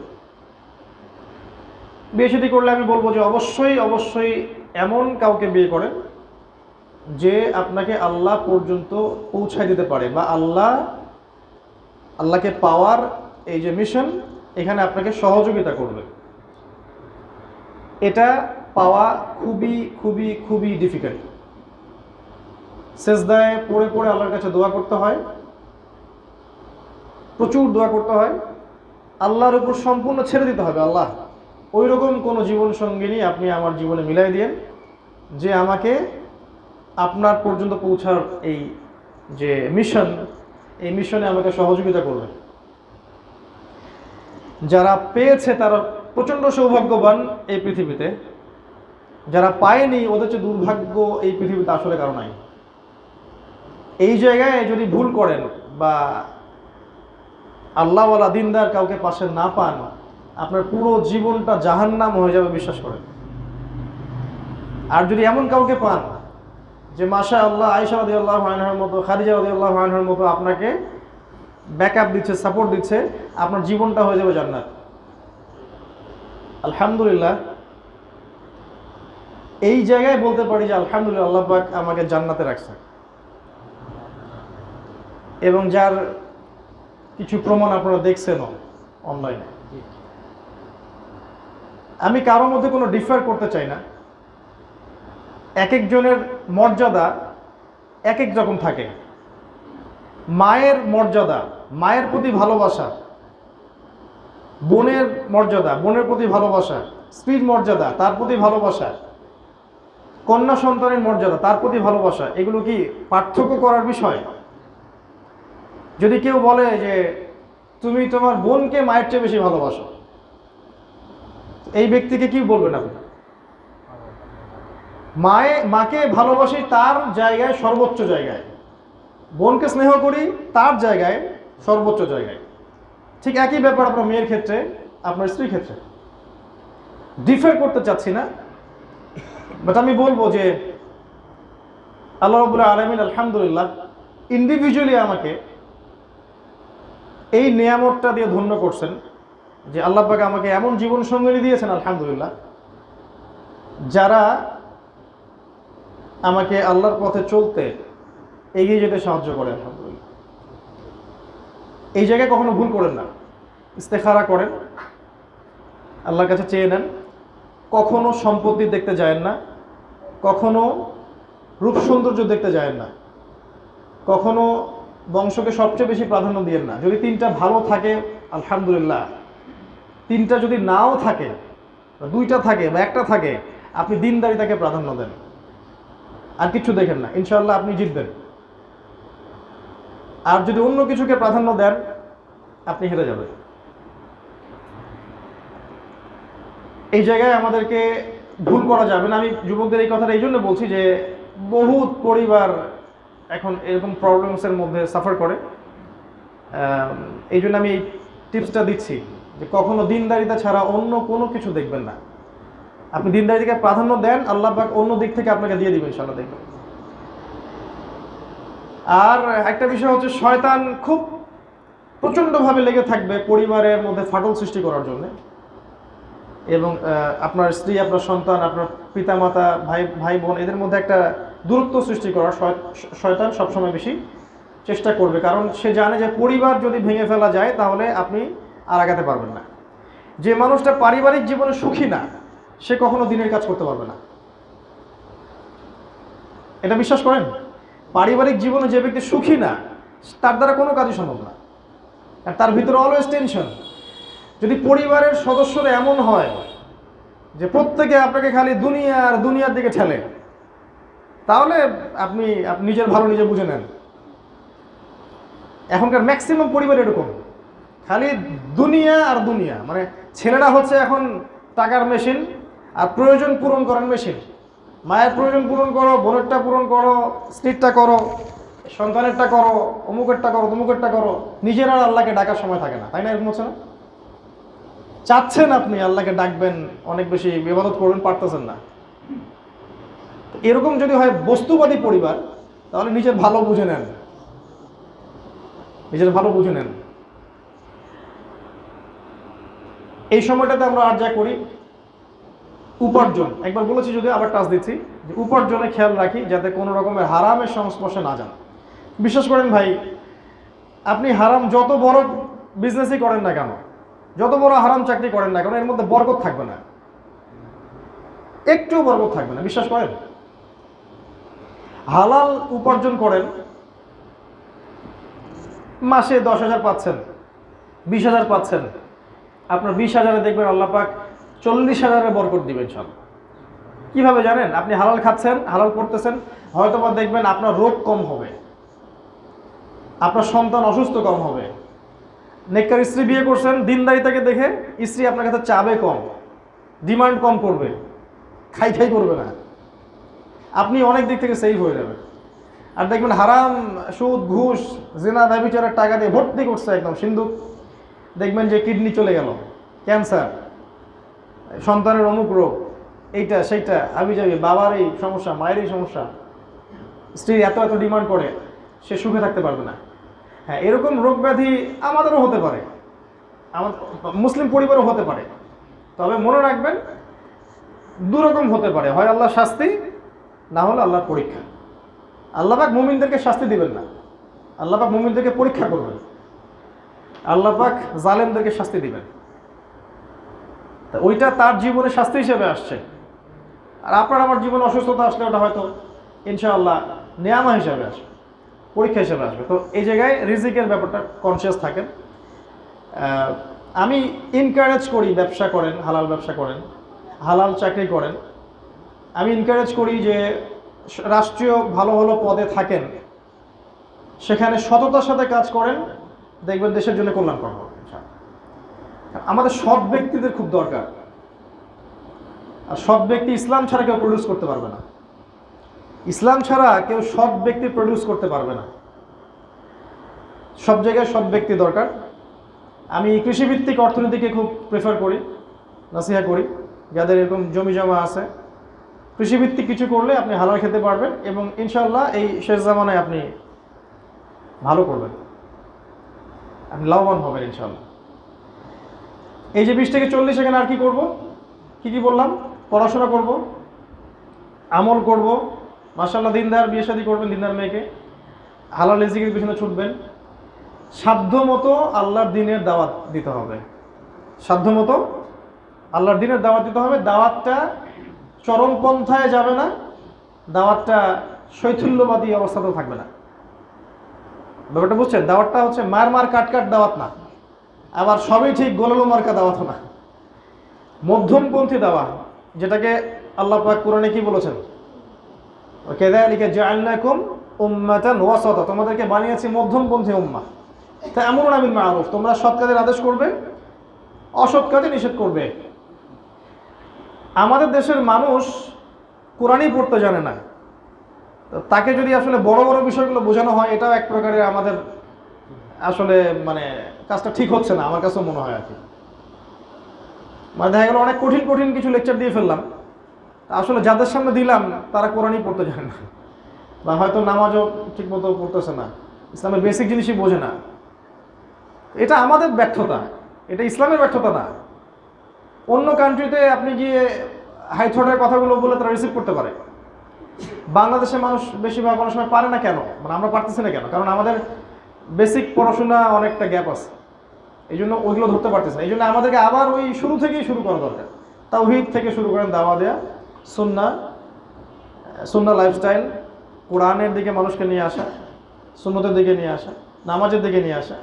বিয়ে শাদী করলে আমি বলবো যে অবশ্যই এমন কাউকে বিয়ে করেন যে আপনাকে আল্লাহ পর্যন্ত পৌঁছায় দিতে পারে, বা আল্লাহকে পাওয়ার এই যে মিশন, এখানে আপনাকে সহযোগিতা করবে। এটা পাওয়া খুবই খুবই খুবই ডিফিকাল্ট। সেজদায় পড়ে পড়ে আল্লাহর কাছে দোয়া করতে হয়, প্রচুর দোয়া করতে হয়, আল্লাহর উপর সম্পূর্ণ ছেড়ে দিতে হবে। আল্লাহ, ওই রকম কোনো জীবন সঙ্গিনী আপনি আমার জীবনে মিলাই দিয়েন যে আমাকে আপনার পর্যন্ত পৌঁছার এই যে মিশন, এই মিশনে আমাকে সহযোগিতা করবে। যারা পেয়েছে তারা প্রচণ্ড সৌভাগ্যবান এই পৃথিবীতে, যারা পায়নি ওদের চেয়ে দুর্ভাগ্য এই পৃথিবীতে আসলে কারো নাই। এই জায়গায় যদি ভুল করেন বা আল্লাহওয়ালা দিনদার কাউকে পাশে না পান, আপনার পুরো জীবনটা জাহান্নাম হয়ে যাবে, বিশ্বাস করেন। আর যদি এমন কাউকে পান যে মাশা আল্লাহ আয়েশা রাদিয়াল্লাহু আনহার মতো, খাদিজা রাদিয়াল্লাহু আনহার মতো আপনাকে ব্যাকআপ দিচ্ছে, সাপোর্ট দিচ্ছে, আপনার জীবনটা হয়ে যাবে জান্নাত। আলহামদুলিল্লাহ, এই জায়গায় বলতে পারি যে আলহামদুলিল্লাহ, আল্লাহ পাক আমাকে জান্নাতে রাখছে। এবং যার কিছু প্রমাণ আপনারা দেখছেন অনলাইনে। আমি কারোর মধ্যে কোনো ডিফার করতে চাই না। এক একজনের মর্যাদা এক এক রকম থাকে। মায়ের মর্যাদা, মায়ের প্রতি ভালোবাসা, বোনের মর্যাদা, বোনের প্রতি ভালোবাসা, স্ত্রীর মর্যাদা, তার প্রতি ভালোবাসা, কন্যা সন্তানের মর্যাদা, তার প্রতি ভালোবাসা, এগুলো কি পার্থক্য করার বিষয়? যদি কেউ বলে যে তুমি তোমার বোনকে মায়ের চেয়ে বেশি ভালোবাসো, এই ব্যক্তিকে কি বলবেন আপনি? মাকে ভালোবাসি তার জায়গায়, সর্বোচ্চ জায়গায়, বোনকে স্নেহ করি তার জায়গায়, সর্বোচ্চ জায়গায়। ঠিক একই ব্যাপার আপনার মেয়ের ক্ষেত্রে, আপনার স্ত্রীর ক্ষেত্রে। ডিফার করতে চাচ্ছি না, বাট আমি বলবো যে আল্লাহ রাব্বুল আলামিন আলহামদুলিল্লাহ ইন্ডিভিজুয়ালি আমাকে এই নিয়ামতটা দিয়ে ধন্য করছেন যে আল্লাহ পাক আমাকে এমন জীবন সঙ্গিনী দিয়েছেন আলহামদুলিল্লাহ, যারা আমাকে আল্লাহর পথে চলতে, এগিয়ে যেতে সাহায্য করে। আলহামদুলিল্লাহ, এই জায়গায় কখনো ভুল করেন না, ইস্তেখারা করেন, আল্লাহর কাছে চেয়ে নেন। কখনো সম্পত্তি দেখতে যায়েন না, কখনো রূপ সৌন্দর্য দেখতে যায়েন না, কখনো বংশকে সবচেয়ে বেশি প্রাধান্য দিয়েন না। যদি তিনটা ভালো থাকে আলহামদুলিল্লাহ, তিনটা যদি নাও থাকে, দুইটা থাকে বা একটা থাকে, আপনি দিনদারিতাকে প্রাধান্য দেন, আর কিছু দেখেন না, ইনশাআল্লাহ আপনি জিতবেন। আর যদি অন্য কিছুকে প্রাধান্য দেন, আপনি হেরে যাবেন। এই জায়গায় আমাদেরকে ভুল করা যাবে না। আমি যুবকদের এই কথাটা এই জন্য বলছি যে বহুত পরিবার এখন এরকম প্রবলেমসের মধ্যে সাফার করে। এই জন্য আমি এই টিপসটা দিচ্ছি যে কখনো দিনদারিতা ছাড়া অন্য কোনো কিছু দেখবেন না। আপনি দিনদারিতাকে প্রাধান্য দেন, আল্লাহ পাক অন্য দিক থেকে আপনাকে দিয়ে দিবেন ইনশাআল্লাহ, দেখবেন। আর একটা বিষয় হচ্ছে, শয়তান খুব প্রচণ্ডভাবে লেগে থাকবে পরিবারের মধ্যে ফাটল সৃষ্টি করার জন্য। এবং আপনার স্ত্রী, আপনার সন্তান, আপনার পিতামাতা, ভাই বোন, এদের মধ্যে একটা দূরত্ব সৃষ্টি করার শয়তান সবসময় বেশি চেষ্টা করবে। কারণ সে জানে যে পরিবার যদি ভেঙে ফেলা যায় তাহলে আপনি আর আগাতে পারবেন না। যে মানুষটা পারিবারিক জীবনে সুখী না, সে কখনো দিনের কাজ করতে পারবে না। এটা বিশ্বাস করেন? পারিবারিক জীবনে যে ব্যক্তি সুখী না, তার দ্বারা কোনো কাজই সম্ভব না, আর তার ভিতরে অলওয়েজ টেনশন। যদি পরিবারের সদস্যরা এমন হয় যে প্রত্যেকে আপনাকে খালি দুনিয়া আর দুনিয়ার দিকে ঠেলে, তাহলে আপনি নিজের ভালো নিজে বুঝে নেন। এখনকার ম্যাক্সিমাম পরিবার এরকম, খালি দুনিয়া আর দুনিয়া। মানে ছেলেরা হচ্ছে এখন টাকার মেশিন, আর প্রয়োজন পূরণ করার মেশিন। মায়ের প্রয়োজন পূরণ করো, বোনেরটা পূরণ করো, স্ত্রীরটা করো, সন্তানেরটা করো, অমুকেরটা করো, তমুকেরটা করো, নিজের আর আল্লাহকে ডাকার সময় থাকে না, তাই না? এরকম হচ্ছে না? চাচ্ছেন আপনি আল্লাহকে ডাকবেন, অনেক বেশি ইবাদত করবেন, পারতেছেন না। এরকম যদি হয় বস্তুবাদী পরিবার, তাহলে নিজের ভালো বুঝে নেন, নিজের ভালো বুঝে নেন। এই সময়টাতে আমরা আর যা করি, উপার্জন, একবার বলেছি যদি আবার টাচ দিচ্ছি, যে উপার্জনে খেয়াল রাখি যাতে কোনো রকমের হারামের সংস্পর্শে না যান। বিশ্বাস করেন ভাই, আপনি হারাম যত বড় বিজনেসই করেন না কেন, যত বড় হারাম চাকরি করেন না কেন, এর মধ্যে বরকত থাকবে না, একটু বরকত থাকবে না, বিশ্বাস করেন। হালাল উপার্জন করেন, মাসে 10,000 পাচ্ছেন, 20,000 পাচ্ছেন, আপনার 20,000-এ দেখবেন আল্লাহ পাক 40,000-এ বরকত দিবেন সব। কিভাবে জানেন? আপনি হালাল খাচ্ছেন, হালাল করতেছেন, হয়তো বা দেখবেন আপনার রোগ কম হবে, আপনার সন্তান অসুস্থ কম হবে। নেককার স্ত্রী বিয়ে করছেন, দিনদারিতাকে দেখে স্ত্রী আপনার কাছে চাবে কম, ডিমান্ড কম করবে, খাই খাই করবে না, আপনি অনেক দিক থেকে সেভ হয়ে যাবেন। আর দেখবেন হারাম, সুদ, ঘুষ, জিনা, ব্যভিচারের টাকা দিয়ে ভর্তি করছে একদম সিন্ধুক, দেখবেন যে কিডনি চলে গেল, ক্যান্সার, সন্তানের অমুক রোগ, এইটা সেইটা, আমি যাবি, বাবার এই সমস্যা, মায়ের এই সমস্যা, স্ত্রী এত এত ডিমান্ড করে, সে সুখে থাকতে পারবে না। হ্যাঁ, এরকম রোগ ব্যাধি আমাদেরও হতে পারে, আমাদের মুসলিম পরিবারও হতে পারে। তবে মনে রাখবেন, দুরকম হতে পারে, হয় আল্লাহর শাস্তি, না হলে আল্লাহর পরীক্ষা। আল্লাহ পাক মুমিনদেরকে শাস্তি দিবেন না, আল্লাহ পাক মুমিনদেরকে পরীক্ষা করবেন, আল্লাহ পাক জালেমদেরকে শাস্তি দিবেন। তা ওইটা তার জীবনে শাস্তি হিসেবে আসছে, আর আপনার আমার জীবনে অসুস্থতা আসলে ওটা হয়তো ইনশাআল্লাহ নেয়ামা হিসাবে আসবে, পরীক্ষা হিসেবে আসবে। তো এই জায়গায় রিজিকের ব্যাপারটা কনসিয়াস থাকেন। আমি এনকারেজ করি ব্যবসা করেন, হালাল ব্যবসা করেন, হালাল চাকরি করেন। আমি এনকারেজ করি যে রাষ্ট্রীয় ভালো ভালো পদে থাকেন, সেখানে সততার সাথে কাজ করেন, দেখবেন দেশের জন্য কল্যাণকর হবে। আমাদের সৎ ব্যক্তিদের খুব দরকার, আর সৎ ব্যক্তি ইসলাম ছাড়া কেউ প্রডিউস করতে পারবে না, ইসলাম ছাড়া কেউ সৎ ব্যক্তি প্রডিউস করতে পারবে না। সব জায়গায় সৎ ব্যক্তি দরকার। আমি কৃষিভিত্তিক অর্থনীতিকে খুব প্রেফার করি, নাসিহা করি, যাদের এরকম জমি জমা আছে, কৃষিভিত্তিক কিছু করলে আপনি হালাল খেতে পারবেন এবং ইনশাআল্লাহ এই শেষ জামানায় আপনি ভালো করবেন, আপনি লাভবান হবেন ইনশাআল্লাহ। এই যে 20 থেকে 40, এখানে আর কি করব? কি বললাম? পড়াশোনা করব, আমল করব, মাশাআল্লাহ দিনদার, বিয়ে শাদী করবেন, দিনদার মেয়েকে, হালাল রিজিকের পিছনে ছুটবেন, সাধ্য মতো আল্লাহর দ্বীনের দাওয়াত দিতে হবে, সাধ্য মতো আল্লাহর দ্বীনের দাওয়াত দিতে হবে। দাওয়াতটা চরমপন্থায় যাবে না, দাওয়াতটা শৈথুল্যবাদী অবস্থাতেও থাকবে না। ব্যাপারটা বুঝছেন? দাওয়াতটা হচ্ছে মার মার কাট কাট দাওয়াত না, আবার সবই ঠিক গোলালো মার্কা দাওয়াত না, মধ্যমপন্থী দাওয়া, যেটাকে আল্লাহ পাক কোরআনে কি বলেছেন? কাযালিকা জাআলনাকুম উম্মাতান ওয়াসাতা, তোমাদেরকে বানিয়েছি মধ্যমপন্থী উম্মাহ। তা'মুরুনা বিল মা'রুফ, তোমরা সৎ কাজের আদেশ করবে, অসৎ কাজে নিষেধ করবে। আমাদের দেশের মানুষ কোরআনই পড়তে জানে না, তাকে যদি আসলে বড় বড় বিষয়গুলো বোঝানো হয়, এটাও এক প্রকারের আমাদের আসলে মানে কাজটা ঠিক হচ্ছে না, আমার কাছেও মনে হয় আর কি। মানে দেখা গেল অনেক কঠিন কঠিন কিছু লেকচার দিয়ে ফেললাম, আসলে যাদের সামনে দিলাম তারা কোরআনই পড়তে জানে না, বা হয়তো নামাজও ঠিক মতো পড়তেছে না, ইসলামের বেসিক জিনিসই বোঝে না। এটা আমাদের ব্যর্থতা, এটা ইসলামের ব্যর্থতা না। অন্য কান্ট্রিতে আপনি গিয়ে হাই থ্রটের কথাগুলো বলে তারা রিসিভ করতে পারে, বাংলাদেশের মানুষ বেশিরভাগ অনেক সময় পারে না। কেন? মানে আমরা পারতেছি না কেন? কারণ আমাদের বেসিক পড়াশোনা অনেকটা গ্যাপ আছে, এই জন্য ওইগুলো ধরতে পারতেছে না। এই জন্য আমাদেরকে আবার ওই শুরু থেকেই শুরু করা দরকার, তাওহীদ থেকে শুরু করেন, দাওয়া দেয়া, সুন্নাহ লাইফস্টাইল, কোরআনের দিকে মানুষকে নিয়ে আসা, সুন্নতের দিকে নিয়ে আসা, নামাজের দিকে নিয়ে আসা,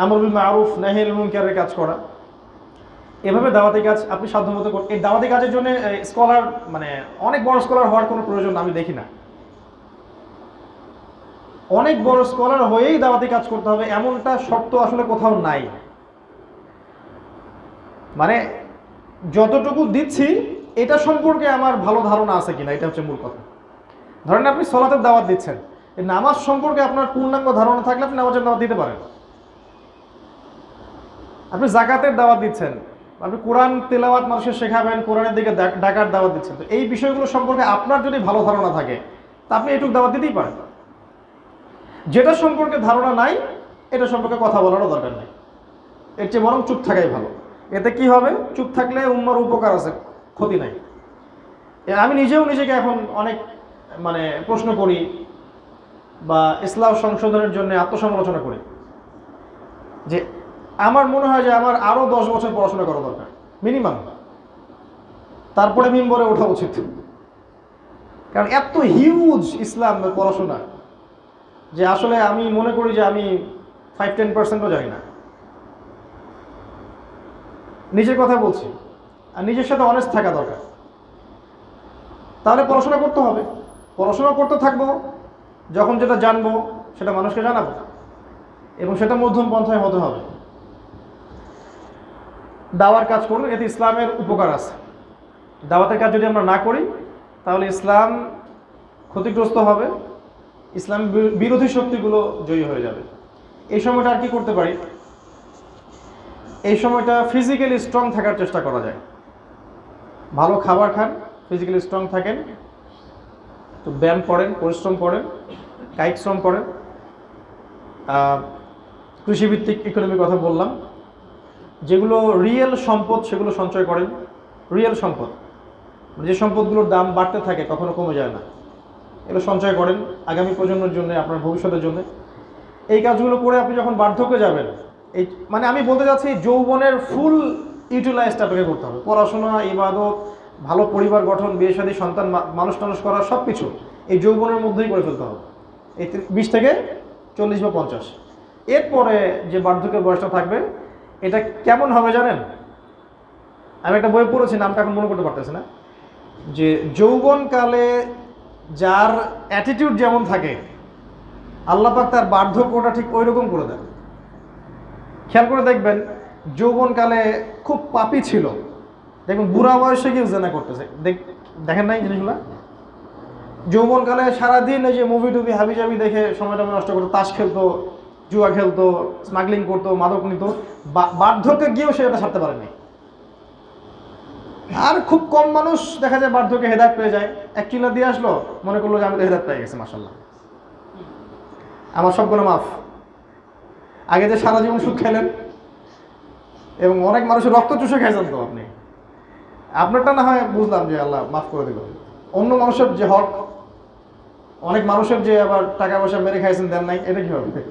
আমর বিল মারুফ নাহি আনিল মুনকারের কাজ করা, এভাবে দাওয়াতি কাজ আপনি সাধ্যমতো করুন। এই দাওয়াতি কাজের জন্য স্কলার, মানে অনেক বড় স্কলার হওয়ার কোনো প্রয়োজন আমি দেখি না। অনেক বড় স্কলার হয়েই দাওয়াতি কাজ করতে হবে এমনটা শর্ত আসলে কোথাও নাই। মানে যতটুকু দিচ্ছি এটা সম্পর্কে আমার ভালো ধারণা আছে কিনা, এটা হচ্ছে মূল কথা। ধরেন আপনি সালাতের দাওয়াত দিচ্ছেন, এই নামাজ সম্পর্কে আপনার পূর্ণাঙ্গ ধারণা থাকলে আপনি নামাজের দাওয়াত দিতে পারেন। আপনি যাকাতের দাওয়াত দিচ্ছেন, আপনি কোরআন তেলাওয়াত মানুষকে শেখাবেন, কোরআনের দিকে ডাকার দাওয়াত দিচ্ছেন, তো এই বিষয়গুলো সম্পর্কে আপনার যদি ভালো ধারণা থাকে তা আপনি এটুকু দাওয়াত দিতেই পারেন। যেটা সম্পর্কে ধারণা নাই এটা সম্পর্কে কথা বলারও দরকার নেই, এর চেয়ে বরং চুপ থাকাই ভালো। এতে কি হবে? চুপ থাকলে উম্মার উপকার আছে, ক্ষতি নাই। আমি নিজেও নিজেকে এখন অনেক মানে প্রশ্ন করি বা ইসলাম সংশোধনের জন্য আত্মসমালোচনা করি, যে আমার মনে হয় যে আমার আরও 10 বছর পড়াশোনা করা দরকার মিনিমাম, তারপরে মিম্বরে ওঠা উচিত। কারণ এত হিউজ ইসলাম পড়াশোনা যে আসলে আমি মনে করি যে আমি 5-10%ও জানি না। নিজের কথা বলছি, আর নিজের সাথে অনেস্ট থাকা দরকার। তাহলে পড়াশোনা করতে হবে, পড়াশোনা করতে থাকবো, যখন যেটা জানবো সেটা মানুষকে জানাবো, এবং সেটা মধ্যম পন্থায় হতে হবে। দাওয়ার কাজ করুন, এতে ইসলামের উপকার আছে। দাওয়াতের কাজ যদি আমরা না করি তাহলে ইসলাম ক্ষতিগ্রস্ত হবে, ইসলাম বিরোধী শক্তিগুলো জয়ী হয়ে যাবে। এই সময়টা আর কি করতে পারি? এই সময়টা ফিজিক্যালি স্ট্রং থাকার চেষ্টা করা যায়। ভালো খাবার খান, ফিজিক্যালি স্ট্রং থাকেন, তো ব্যায়াম করেন, পরিশ্রম করেন, কায়িক শ্রম করেন। কৃষিভিত্তিক ইকোনমির কথা বললাম। যেগুলো রিয়েল সম্পদ সেগুলো সঞ্চয় করেন। রিয়েল সম্পদ, যে সম্পদগুলোর দাম বাড়তে থাকে, কখনো কমে যায় না, এগুলো সঞ্চয় করেন আগামী প্রজন্মের জন্য, আপনার ভবিষ্যতের জন্য। এই কাজগুলো করে আপনি যখন বার্ধক্যে যাবেন, এই মানে আমি বলতে চাচ্ছি যৌবনের ফুল ইউটিলাইজটা আপনাকে করতে হবে। পড়াশোনা, ইবাদত, ভালো পরিবার গঠন, বিয়ে শাদী, সন্তান, মানুষ টানুষ করা, সব কিছু এই যৌবনের মধ্যেই করে ফেলতে হবে, এই 20 থেকে 40 বা 50। এরপরে যে বার্ধক্যের বয়সটা থাকবে, এটা কেমন হবে জানেন? আমি একটা বই পড়েছি, নামটা এখন মনে করতে পারতেছি না, যে যৌবনকালে যার অ্যাটিটিউড যেমন থাকে আল্লাহ পাক তার বার্ধক্যটা ঠিক ওই রকম করে দেন। খেয়াল করে দেখবেন, যৌবনকালে খুব পাপী ছিল, দেখুন বুড়া বয়সে গিয়ে জেনা করতেছে, দেখেন নাই জিনিসগুলো? যৌবনকালে সারাদিন এই যে মুভি টুভি হাবিজাবি দেখে সময়টা নষ্ট করতো, তাস খেলতো, জুয়া খেলতো, স্মাগলিং করতো, মাদক নিত, বার্ধক্যে গিয়েও সে এটা ছাড়তে পারেনি। আর খুব কম মানুষ দেখা যায় বার্ধক্যে হেদায়েত পেয়ে যায়। এক চিল্লা দিয়ে আসলো, মনে করলো যে আমি তো হেদায়েত পেয়ে গেছি, মাশাআল্লাহ, আমার সবগুলো মাফ। আগে যে সারা জীবন সুদ খাইলেন, এবং অনেক মানুষের রক্ত চুষে খাইছেন, তো আপনি আপনারটা না হয় বুঝলাম যে আল্লাহ মাফ করে দিল, অন্য মানুষের যে হক, অনেক মানুষের যে আবার টাকা পয়সা মেরে খাইছেন, দেন নাই, এটা কি হবে?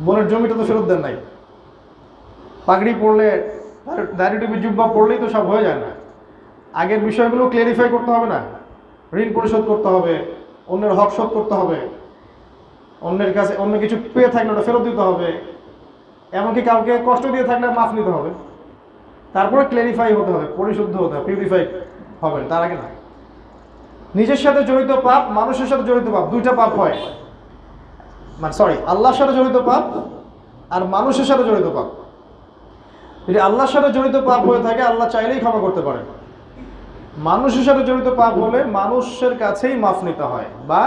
বোনের জমিটা তো ফেরত দেন নাই। পাগড়ি পড়লে, দাড়ি টুপি জুব্বা পড়লেই তো সব হয়ে যায় না। আগের বিষয়গুলো ক্লিয়ারিফাই করতে হবে না? ঋণ পরিশোধ করতে হবে, অন্যের হক শোধ করতে হবে, অন্যের কাছে অন্য কিছু পেয়ে থাকলে ওটা ফেরত দিতে হবে, এমনকি কাউকে কষ্ট দিয়ে থাকলে মাফ নিতে হবে। তারপরে ক্লিয়ারিফাই হতে হবে, পরিশুদ্ধ হতে হবে, পিউরিফাই হবেন, তার আগে না। নিজের সাথে জড়িত পাপ, মানুষের সাথে জড়িত পাপ, দুইটা পাপ হয়, মানে সরি, আল্লাহর সাথে জড়িত পাপ আর মানুষের সাথে জড়িত পাপ। যদি আল্লাহর সাথে জড়িত পাপ হয়ে থাকে, আল্লাহ চাইলেই ক্ষমা করতে পারেন। মানুষের সাথে জড়িত পাপ হলে মানুষের কাছেই মাফ নিতে হয় বা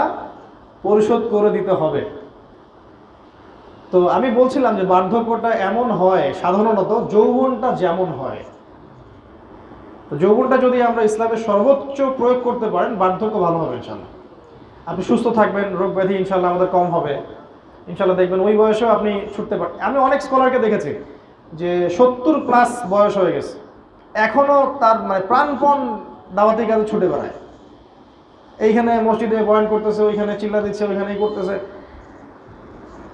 পরিশোধ করে দিতে হবে। তো আমি বলছিলাম যে বার্ধক্যটা এমন হয়, সাধারণত যৌবনটা যেমন হয়, তো যৌবনটা যদি আমরা ইসলামের সর্বোচ্চ প্রয়োগ করতে পারেন, বার্ধক্য ভালো হবে ইনশাল্লাহ। আপনি সুস্থ থাকবেন, রোগ ব্যাধি ইনশাল্লাহ আমাদের কম হবে, ইনশাল্লাহ দেখবেন ওই বয়সেও আপনি ছুটতে পারেন। আমি অনেক স্কলারকে দেখেছি যে 70+ বয়স হয়ে গেছে, এখনও তার মানে প্রাণপণ দাওয়াতি কাজে ছুটে বেড়ায়। এইখানে মসজিদে বয়ান করতেছে, ওইখানে চিল্লা দিচ্ছে, ওইখানেই করতেছে,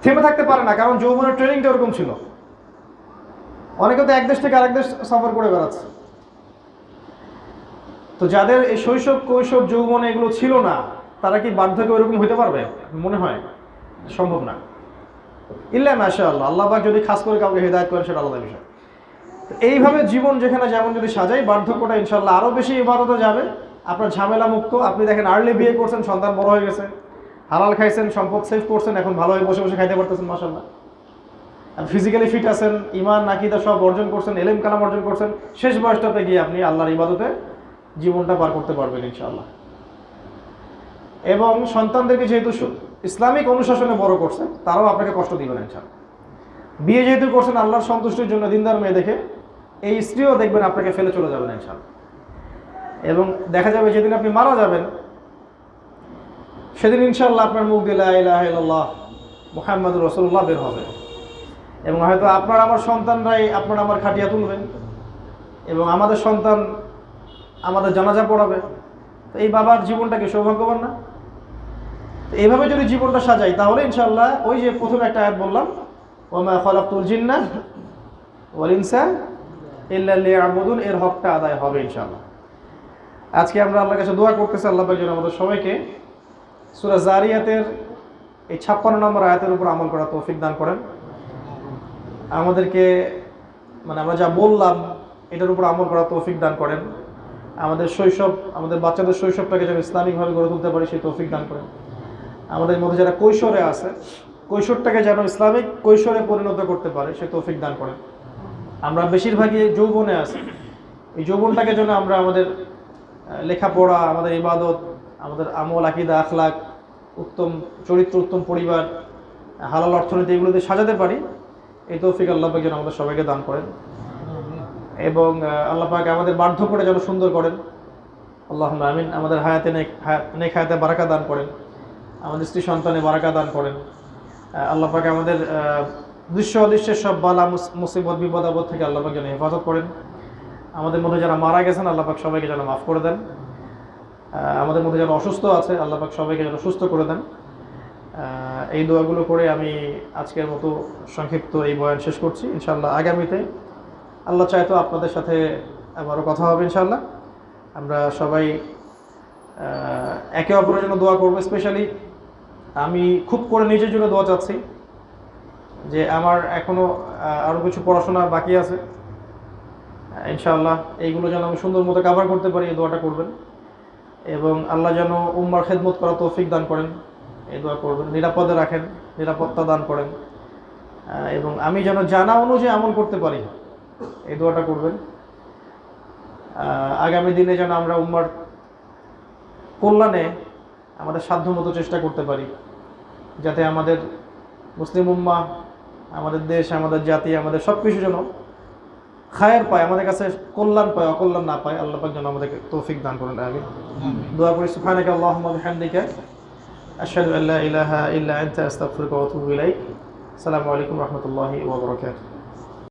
থেমে থাকতে পারে না, কারণ যৌবনের ট্রেনিংটা ওরকম ছিল। অনেকে তো এক দেশ থেকে আরেক দেশ সফর করে বেড়াচ্ছে। তো যাদের এই শৈশব, কৈশোর, যৌবনে এগুলো ছিল না, তারা কি বার্ধক্যে ওইরকম হইতে পারবে? মনে হয় সম্ভব না। ইল্লা মাশাআল্লাহ, আল্লাহ পাক যদি খাস করে কাউকে হেদায়েত করেন, সেটা আলাদা বিষয়। এইভাবে জীবন যেখানে যেমন যদি সাজাই, বার্ধক্যটা ইনশাআল্লাহ আরও বেশি ইবাদতে যাবে, আপনার ঝামেলা মুক্ত। আপনি দেখেন আর্লি বিয়ে করছেন, সন্তান বড় হয়ে গেছে, হালাল খাইছেন, সম্পদ সেভ করছেন, এখন ভালোভাবে বসে বসে খাইতে পারতেছেন, মাশাআল্লাহ। ফিজিক্যালি ফিট আছেন, ইমান নাকিদা সব অর্জন করছেন, এলেম কালাম অর্জন করছেন, শেষ বয়সটাতে গিয়ে আপনি আল্লাহর ইবাদতে জীবনটা পার করতে পারবেন ইনশাআল্লাহ। এবং সন্তানদেরকে যেহেতু ইসলামিক অনুশাসনে বড় করছেন, তারাও আপনাকে কষ্ট দিবেন ইনশাআল্লাহ। বিয়ে যেহেতু করছেন আল্লাহর সন্তুষ্টির জন্য, দিনদার মেয়ে দেখে, এই স্ত্রীও দেখবেন আপনাকে ফেলে চলে যাবেন ইনশাআল্লাহ। এবং দেখা যাবে যেদিন আপনি মারা যাবেন, সেদিন ইনশাআল্লাহ আপনার মুখ দিয়ে লা ইলাহা ইল্লাল্লাহ মুহাম্মাদুর রাসূলুল্লাহ বের হবে, এবং হয়তো আপনার আমার সন্তানরাই আপনার আমার খাটিয়া তুলবেন, এবং আমাদের সন্তান আমাদের জানাজা পড়াবে। তো এই বাবার জীবনটাকে সৌভাগ্যবান না? এইভাবে যদি জীবনটা সাজাই, তাহলে ইনশাআল্লাহ ওই যে প্রথমে একটা আয়াত বললাম, ওয়া মা খালাকতুল জিন্না ওয়াল ইনসা ইল্লা লিয়াবুদুন, এর হকটা আদায় হবে ইনশাআল্লাহ। আজকে আমরা আল্লাহর কাছে দোয়া করতেছি আল্লাহ পাক যেন আমাদের সবাইকে সূরা জারিয়াতের এই 56 নম্বর আয়াতের উপর আমল করার তৌফিক দান করেন। আমাদেরকে মানে আমরা যা বললাম এটার উপর আমল করার তৌফিক দান করেন। আমাদের শৈশব, আমাদের বাচ্চাদের শৈশবটাকে যেন ইসলামিকভাবে গড়ে তুলতে পারি সেই তৌফিক দান করেন। আমাদের মধ্যে যারা কৈশোরে আছে কৈশোরটাকে যেন ইসলামিক কৈশোরে পরিণত করতে পারে সেই তৌফিক দান করেন। আমরা বেশিরভাগই যৌবনে আছি, এই যৌবনটাকে যেন আমরা আমাদের লেখাপড়া, আমাদের ইবাদত, আমাদের আমল, আকীদা, আখলাক, উত্তম চরিত্র, উত্তম পরিবার, হালাল অর্থনীতি এগুলোতে সাজাতে পারি এই তৌফিক আল্লাহ পাক যেন আমাদের সবাইকে দান করেন। এবং আল্লাহ পাক আমাদের বার্ধক্যটা যেন সুন্দর করেন, আল্লাহুম্মা আমিন। আমাদের হায়াতে নেক হায়াতে বারাকা দান করেন, আমাদের স্ত্রী সন্তানে বারাকা দান করেন। আল্লাহ পাক আমাদের দৃশ্য অদৃশ্যের সব বালা মুসিবত বিপদ আপদ থেকে আল্লাহ পাক যেন হেফাজত করেন। আমাদের মধ্যে যারা মারা গেছেন আল্লাহ পাক সবাইকে যেন মাফ করে দেন। আমাদের মধ্যে যারা অসুস্থ আছে আল্লাহ পাক সবাইকে যেন সুস্থ করে দেন। এই দোয়াগুলো করে আমি আজকের মতো সংক্ষিপ্ত এই বয়ান শেষ করছি। ইনশাআল্লাহ আগামীতে আল্লাহ চাইতো আপনাদের সাথে আবারও কথা হবে ইনশাআল্লাহ। আমরা সবাই একে অপরের জন্য দোয়া করবো। স্পেশালি আমি খুব করে নিজের জন্য দোয়া চাচ্ছি যে আমার এখনও আরও কিছু পড়াশোনা বাকি আছে, ইনশাআল্লাহ এইগুলো যেন আমি সুন্দর মতো কভার করতে পারি, এই দোয়াটা করবেন। এবং আল্লাহ যেন উম্মার খেদমত করা তৌফিক দান করেন, এই দোয়া করবেন। নিরাপদে রাখেন, নিরাপত্তা দান করেন। এবং আমি যেন জানা অনুযায়ী আমল করতে পারি, এই দোয়াটা করবেন। আগামী দিনে যেন আমরা উম্মার কল্যাণে আমাদের সাধ্যমতো চেষ্টা করতে পারি, যাতে আমাদের মুসলিম উম্মা, আমাদের দেশ, আমাদের জাতি, আমাদের সব কিছু যেন খায়ের পায়, আমাদের কাছে কল্যাণ পায়, অকল্যাণ না পায়। আল্লাহ পাক যেন আমাদেরকে তৌফিক দান করেন। আমি দোয়া করি সুবহানাকা আল্লাহুম্মা বিহামদিকা আশহাদু আল্লা ইলাহা ইল্লা আনতা আস্তাগফিরুকা ওয়া আতুবু ইলাইক। আসসালামু আলাইকুম ওয়া রাহমাতুল্লাহি ওয়া বারাকাতুহু।